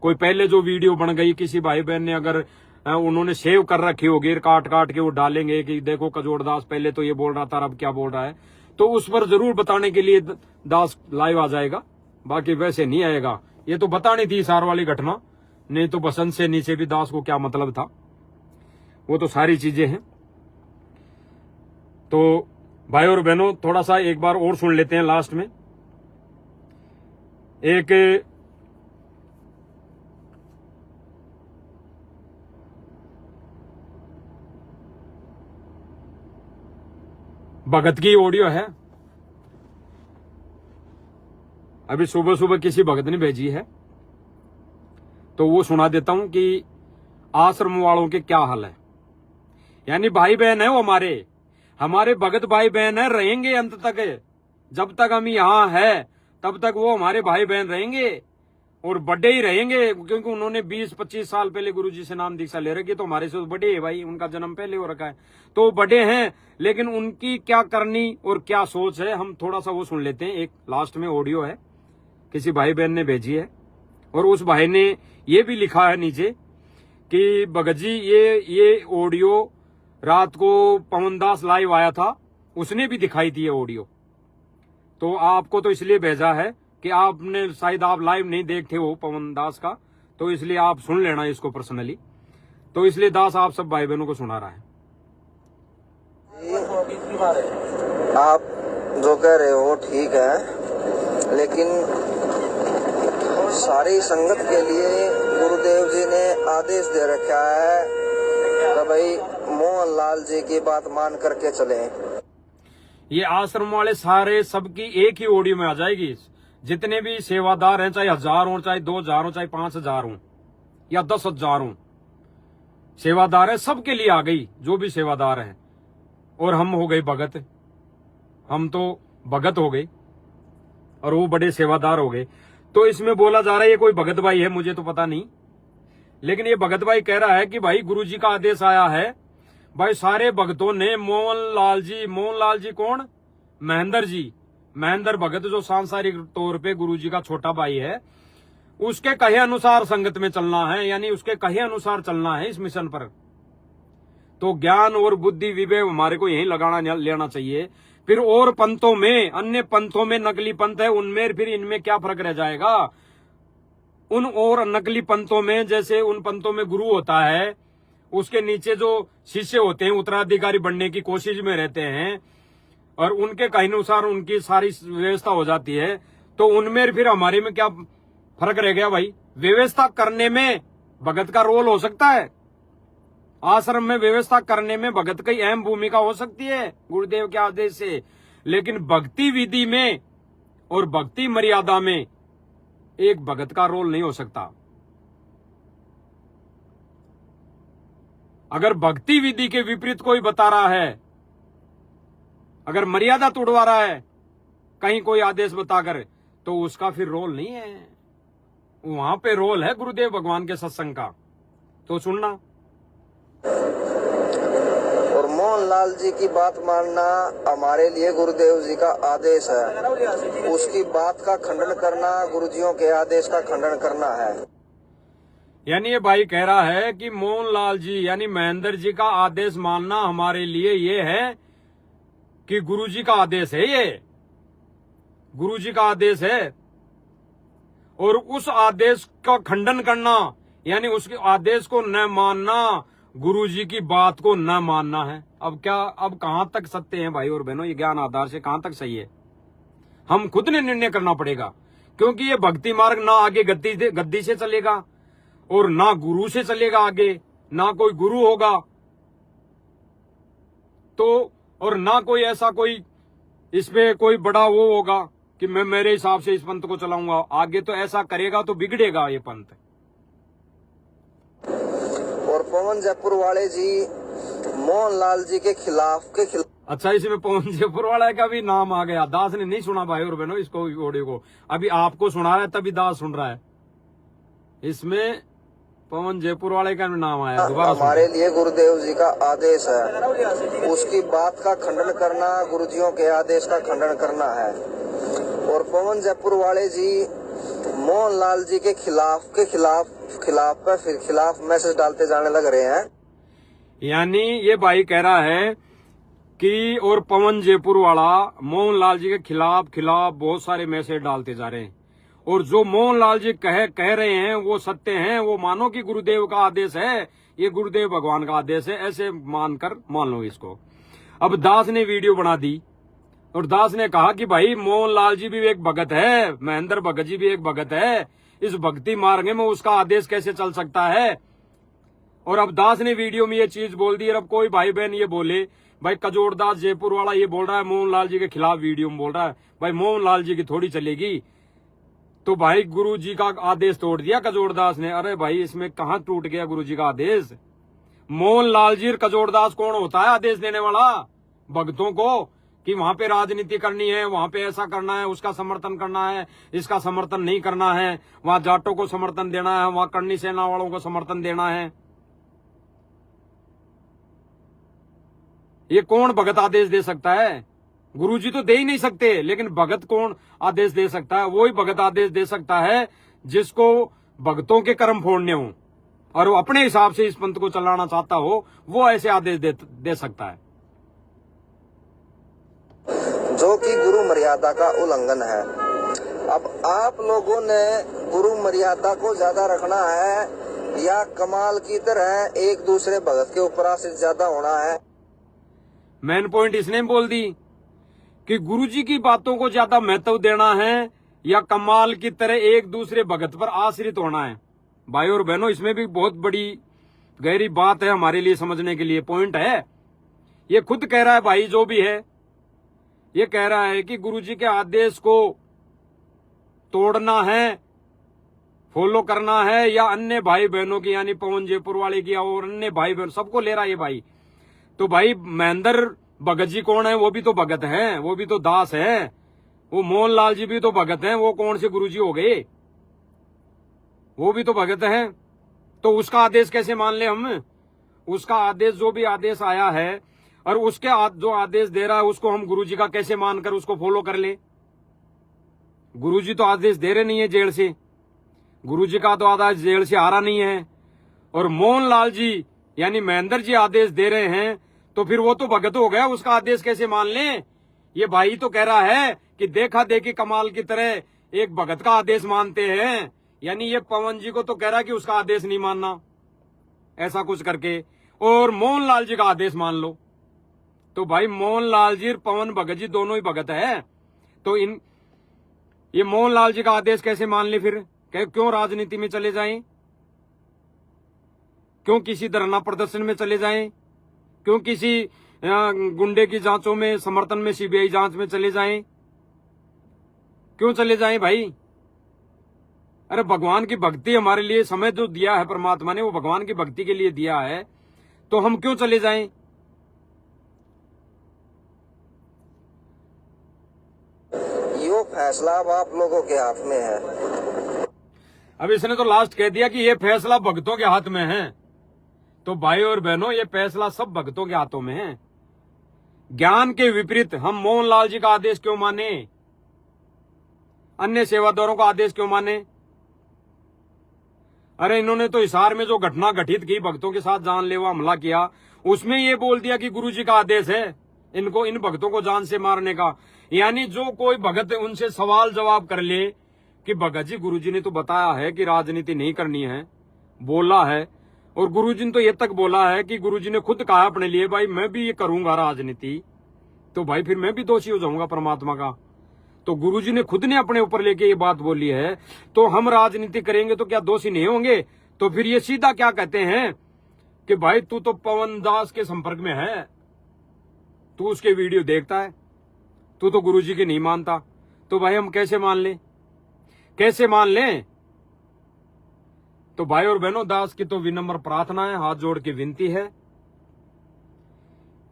[SPEAKER 1] कोई पहले जो वीडियो बन गई किसी भाई बहन ने अगर उन्होंने सेव कर रखी होगी, काट काट के वो डालेंगे कि देखो कजोड़ दास पहले तो ये बोल रहा था, अब क्या बोल रहा है, तो उस पर जरूर बताने के लिए दास लाइव आ जाएगा। बाकी वैसे नहीं आएगा। ये तो बतानी थी सार वाली घटना, नहीं तो बसंत से नीचे भी दास को क्या मतलब था, वो तो सारी चीजें हैं। तो भाई और बहनों, थोड़ा सा एक बार और सुन लेते हैं लास्ट में। एक भगत की ऑडियो है, अभी सुबह सुबह किसी भगत ने भेजी है, तो वो सुना देता हूं कि आश्रम वालों के क्या हाल है। यानी भाई बहन है वो, हमारे भगत भाई बहन है, रहेंगे अंत तक। जब तक हम यहाँ है तब तक वो हमारे भाई बहन रहेंगे और बड़े ही रहेंगे, क्योंकि उन्होंने 20-25 साल पहले गुरुजी से नाम दीक्षा ले रखी, तो हमारे से बड़े है भाई, उनका जन्म पहले हो रखा है, तो बड़े हैं। लेकिन उनकी क्या करनी और क्या सोच है, हम थोड़ा सा वो सुन लेते हैं। एक लास्ट में ऑडियो है, किसी भाई बहन ने भेजी है, और उस भाई ने ये भी लिखा है नीचे कि भगत जी ये ऑडियो रात को पवन दास लाइव आया था, उसने भी दिखाई थी ये ऑडियो, तो आपको तो इसलिए भेजा है कि आपने शायद आप लाइव नहीं देखते हो पवन दास का, तो इसलिए आप सुन लेना इसको पर्सनली। तो इसलिए दास आप सब भाई बहनों को सुना रहा है।
[SPEAKER 3] आप जो कह रहे हो ठीक है, लेकिन सारी संगत के लिए गुरुदेव जी ने आदेश दे रखा है कि भाई मोहन लाल जी की बात मान करके चलें।
[SPEAKER 1] ये आश्रम वाले सारे सबकी एक ही ऑडियो में आ जाएगी। जितने भी सेवादार हैं, चाहे 1000 हो, चाहे 2000 हो, चाहे 5000 हो या 10,000 हो, सेवादार है, सबके लिए आ गई, जो भी सेवादार हैं। और हम हो गए भगत, हम तो भगत हो गए और वो बड़े सेवादार हो गए। तो इसमें बोला जा रहा है ये कोई भगत भाई है, मुझे तो पता नहीं, लेकिन ये भगत भाई कह रहा है कि भाई गुरुजी का आदेश आया है, भाई सारे भक्तों ने मोहन लाल जी कौन, महेंद्र भगत, जो सांसारिक तौर पे गुरुजी का छोटा भाई है, उसके कहे अनुसार संगत में चलना है, यानी उसके कहे अनुसार चलना है इस मिशन पर। तो ज्ञान और बुद्धि विवेक हमारे को यही लगाना लेना चाहिए। फिर और पंथों में, अन्य पंथों में नकली पंथ है, उनमें फिर इनमें क्या फर्क रह जाएगा। उन और नकली पंथों में, जैसे उन पंथों में गुरु होता है, उसके नीचे जो शिष्य होते हैं उत्तराधिकारी बनने की कोशिश में रहते हैं, और उनके कहे अनुसार उनकी सारी व्यवस्था हो जाती है, तो उनमें फिर हमारे में क्या फर्क रह गया भाई। व्यवस्था करने में भगत का रोल हो सकता है, आश्रम में व्यवस्था करने में भगत की अहम भूमिका हो सकती है गुरुदेव के आदेश से, लेकिन भक्ति विधि में और भक्ति मर्यादा में एक भगत का रोल नहीं हो सकता। अगर भक्ति विधि के विपरीत कोई बता रहा है, अगर मर्यादा तोड़वा रहा है कहीं कोई आदेश बताकर, तो उसका फिर रोल नहीं है, वहां पे रोल है गुरुदेव भगवान के सत्संग का। तो सुनना।
[SPEAKER 3] और मोहन लाल जी की बात मानना हमारे लिए गुरुदेव जी का आदेश है, उसकी बात का खंडन करना गुरुजियों के आदेश का खंडन करना है।
[SPEAKER 1] यानी ये भाई कह रहा है कि मोहन लाल जी यानी महेंद्र जी का आदेश मानना हमारे लिए ये है कि गुरुजी का आदेश है, ये गुरुजी का आदेश है, और उस आदेश का खंडन करना यानी उसके आदेश को न मानना, गुरुजी की बात को न मानना है। अब क्या, अब कहां तक सत्य है भाई और बहनों, ये ज्ञान आधार से कहां तक सही है, हम खुद ने निर्णय करना पड़ेगा। क्योंकि ये भक्ति मार्ग ना आगे गद्दी से चलेगा और ना गुरु से चलेगा, आगे ना कोई गुरु होगा, तो और ना कोई ऐसा कोई इसमें कोई बड़ा वो होगा कि मैं मेरे हिसाब से इस पंथ को चलाऊंगा। आगे तो ऐसा करेगा तो बिगड़ेगा ये पंथ।
[SPEAKER 3] और पवन जयपुर वाले जी मोहन लाल जी के खिलाफ
[SPEAKER 1] अच्छा, इसमें पवन जयपुर वाले का भी नाम आ गया। दास ने नहीं सुना भाई और बहनों इसको, ऑडियो को अभी आपको सुना रहा है, तभी दास सुन रहा है। इसमें पवन जयपुर वाले का भी नाम आया। दोबारा
[SPEAKER 3] हमारे लिए गुरुदेव जी का आदेश है, उसकी बात का खंडन करना गुरुजियों के आदेश का खंडन करना है। और पवन जयपुर वाले जी मोहनलाल जी के खिलाफ मैसेज डालते जाने लग रहे हैं।
[SPEAKER 1] यानी ये भाई कह रहा है कि और पवन जयपुर वाला मोहनलाल जी के खिलाफ बहुत सारे मैसेज डालते जा रहे हैं, और जो मोहनलाल जी कह रहे हैं वो सत्य हैं। वो मानो कि गुरुदेव का आदेश है, ये गुरुदेव भगवान का आदेश है, ऐसे मानकर मान लो इसको। अब दास ने वीडियो बना दी और दास ने कहा कि भाई मोहनलाल जी भी एक भगत है, महेंद्र भगत जी भी एक भगत है, इस भक्ति मार्ग में उसका आदेश कैसे चल सकता है। और अब दास ने वीडियो में ये चीज बोल दी। और अब कोई भाई बहन ये बोले भाई कजोड़दास जयपुर वाला ये बोल रहा है मोहनलाल जी के खिलाफ वीडियो में बोल रहा है, भाई मोहनलाल जी की थोड़ी चलेगी। तो भाई गुरु जी का आदेश तोड़ दिया कजोड़दास ने। अरे भाई इसमें कहां टूट गया गुरु जी का आदेश। मोहनलाल जी कजोड़दास कौन होता है आदेश देने वाला भक्तों को कि वहां पे राजनीति करनी है, वहां पे ऐसा करना है, उसका समर्थन करना है, इसका समर्थन नहीं करना है, वहां जाटों को समर्थन देना है, वहां करनी सेना वालों को समर्थन देना है। ये कौन भगत आदेश दे सकता है? गुरुजी तो दे ही नहीं सकते, लेकिन भगत कौन आदेश दे सकता है? वही भगत आदेश दे सकता है जिसको भक्तों के कर्म फोड़ने हो और वो अपने हिसाब से इस पंथ को चलाना चाहता हो, वो ऐसे आदेश दे सकता है।
[SPEAKER 3] जो कि गुरु मर्यादा का उल्लंघन है। अब आप लोगों ने गुरु मर्यादा को ज्यादा रखना है या कमाल की तरह एक दूसरे भगत के ऊपर आश्रित ज्यादा होना है?
[SPEAKER 1] मेन पॉइंट इसने बोल दी कि गुरुजी की बातों को ज्यादा महत्व देना है या कमाल की तरह एक दूसरे भगत पर आश्रित होना है। भाई और बहनों, इसमें भी बहुत बड़ी गहरी बात है हमारे लिए समझने के लिए, पॉइंट है। ये खुद कह रहा है भाई, जो भी है ये कह रहा है कि गुरुजी के आदेश को तोड़ना है, फॉलो करना है, या अन्य भाई बहनों की यानी पवन जयपुर वाले की और अन्य भाई बहन सबको ले रहा है ये भाई। तो भाई महेंद्र भगत जी कौन है? वो भी तो भगत है, वो भी तो दास है। वो मोहनलाल जी भी तो भगत हैं, वो कौन से गुरुजी हो गए? वो भी तो भगत हैं। तो उसका आदेश कैसे मान ले हम? उसका आदेश, जो भी आदेश आया है और उसके जो आदेश दे रहा है उसको हम गुरुजी का कैसे मानकर उसको फॉलो कर ले? गुरुजी तो आदेश दे रहे नहीं है जेल से, गुरुजी का तो आदेश जेल से आ रहा नहीं है, और मोहनलाल जी यानी महेंद्र जी आदेश दे रहे हैं, तो फिर वो तो भगत हो गया, उसका आदेश कैसे मान लें? ये भाई तो कह रहा है कि देखा देखी कमाल की तरह एक भगत का आदेश मानते हैं, यानी ये पवन जी को तो कह रहा है कि उसका आदेश नहीं मानना, ऐसा कुछ करके, और मोहनलाल जी का आदेश मान लो। तो भाई मोहनलाल जी और पवन भगत जी दोनों ही भगत है, तो ये मोहनलाल जी का आदेश कैसे मान ले? फिर क्यों राजनीति में चले जाएं? क्यों किसी धरना प्रदर्शन में चले जाएं? क्यों किसी गुंडे की जांचों में समर्थन में सीबीआई जांच में चले जाएं? क्यों चले जाएं भाई? अरे भगवान की भक्ति हमारे लिए समय जो दिया है परमात्मा ने, वो भगवान की भक्ति के लिए दिया है, तो हम क्यों चले जाएं?
[SPEAKER 3] यो फैसला अब आप लोगों के हाथ में है।
[SPEAKER 1] अब इसने तो लास्ट कह दिया कि ये फैसला भक्तों के हाथ में है। तो भाई और बहनों, ये फैसला सब भक्तों के हाथों में है। ज्ञान के विपरीत हम मोहनलाल जी का आदेश क्यों माने? अन्य सेवादारों का आदेश क्यों माने? अरे इन्होंने तो हिसार में जो घटना घटित की, भक्तों के साथ जानलेवा हमला किया, उसमें ये बोल दिया कि गुरुजी का आदेश है इनको, इन भक्तों को जान से मारने का। यानी जो कोई भगत उनसे सवाल जवाब कर ले कि भगत जी गुरुजी ने तो बताया है कि राजनीति नहीं करनी है, बोला है, और गुरुजी ने तो ये तक बोला है कि गुरुजी ने खुद कहा अपने लिए भाई मैं भी ये करूंगा राजनीति, तो भाई फिर मैं भी दोषी हो जाऊंगा परमात्मा का। तो गुरुजी ने खुद ने अपने ऊपर लेके ये बात बोली है, तो हम राजनीति करेंगे तो क्या दोषी नहीं होंगे? तो फिर ये सीधा क्या कहते हैं कि भाई तू तो पवन दास के संपर्क में है, तू उसके वीडियो देखता है, तू तो गुरुजी के नहीं मानता। तो भाई हम कैसे मान लें? कैसे मान लें? तो भाई और बहनों, दास की तो विनम्र प्रार्थना है, हाथ जोड़ के विनती है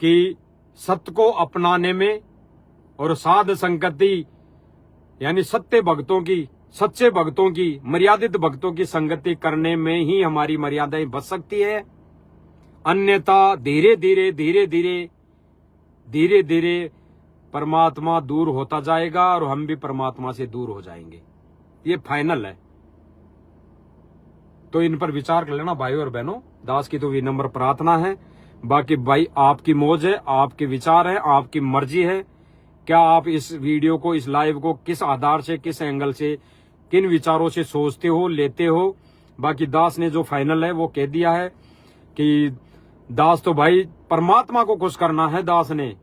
[SPEAKER 1] कि सत्य को अपनाने में और साध संगति यानी सत्य भक्तों की, सच्चे भक्तों की, मर्यादित भक्तों की संगति करने में ही हमारी मर्यादाएं बच सकती है। अन्यथा धीरे धीरे धीरे धीरे धीरे धीरे परमात्मा दूर होता जाएगा और हम भी परमात्मा से दूर हो जाएंगे। ये फाइनल है। तो इन पर विचार कर लेना भाई और बहनों। दास की तो विनम्र प्रार्थना है। बाकी भाई आपकी मौज है, आपके विचार है, आपकी मर्जी है। क्या आप इस वीडियो को, इस लाइव को किस आधार से, किस एंगल से, किन विचारों से सोचते हो, लेते हो। बाकी दास ने जो फाइनल है वो कह दिया है कि दास तो भाई परमात्मा को खुश करना है। दास ने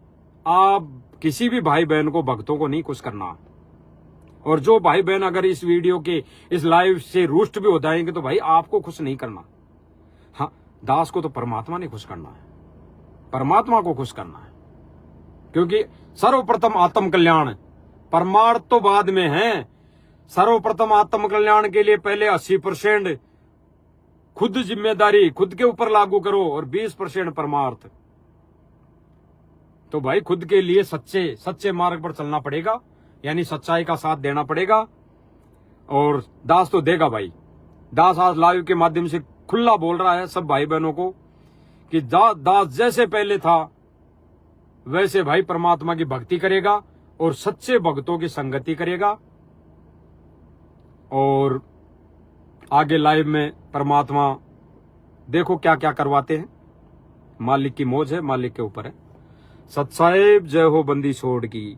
[SPEAKER 1] आप किसी भी भाई बहन को, भक्तों को नहीं खुश करना। और जो भाई बहन अगर इस वीडियो के, इस लाइव से रुष्ट भी हो जाएंगे तो भाई आपको खुश नहीं करना। हाँ, दास को तो परमात्मा ने खुश करना है, परमात्मा को खुश करना है। क्योंकि सर्वप्रथम आत्म कल्याण, परमार्थ तो बाद में है। सर्वप्रथम आत्म कल्याण के लिए पहले 80% खुद जिम्मेदारी खुद के ऊपर लागू करो और 20% परमार्थ। तो भाई खुद के लिए सच्चे मार्ग पर चलना पड़ेगा, यानी सच्चाई का साथ देना पड़ेगा। और दास तो देगा भाई। दास आज लाइव के माध्यम से खुला बोल रहा है सब भाई बहनों को कि दास जैसे पहले था वैसे भाई परमात्मा की भक्ति करेगा और सच्चे भक्तों की संगति करेगा। और आगे लाइव में परमात्मा देखो क्या क्या करवाते हैं। मालिक की मौज है, मालिक के ऊपर है। सत साहेब जय हो बंदी छोड़ की।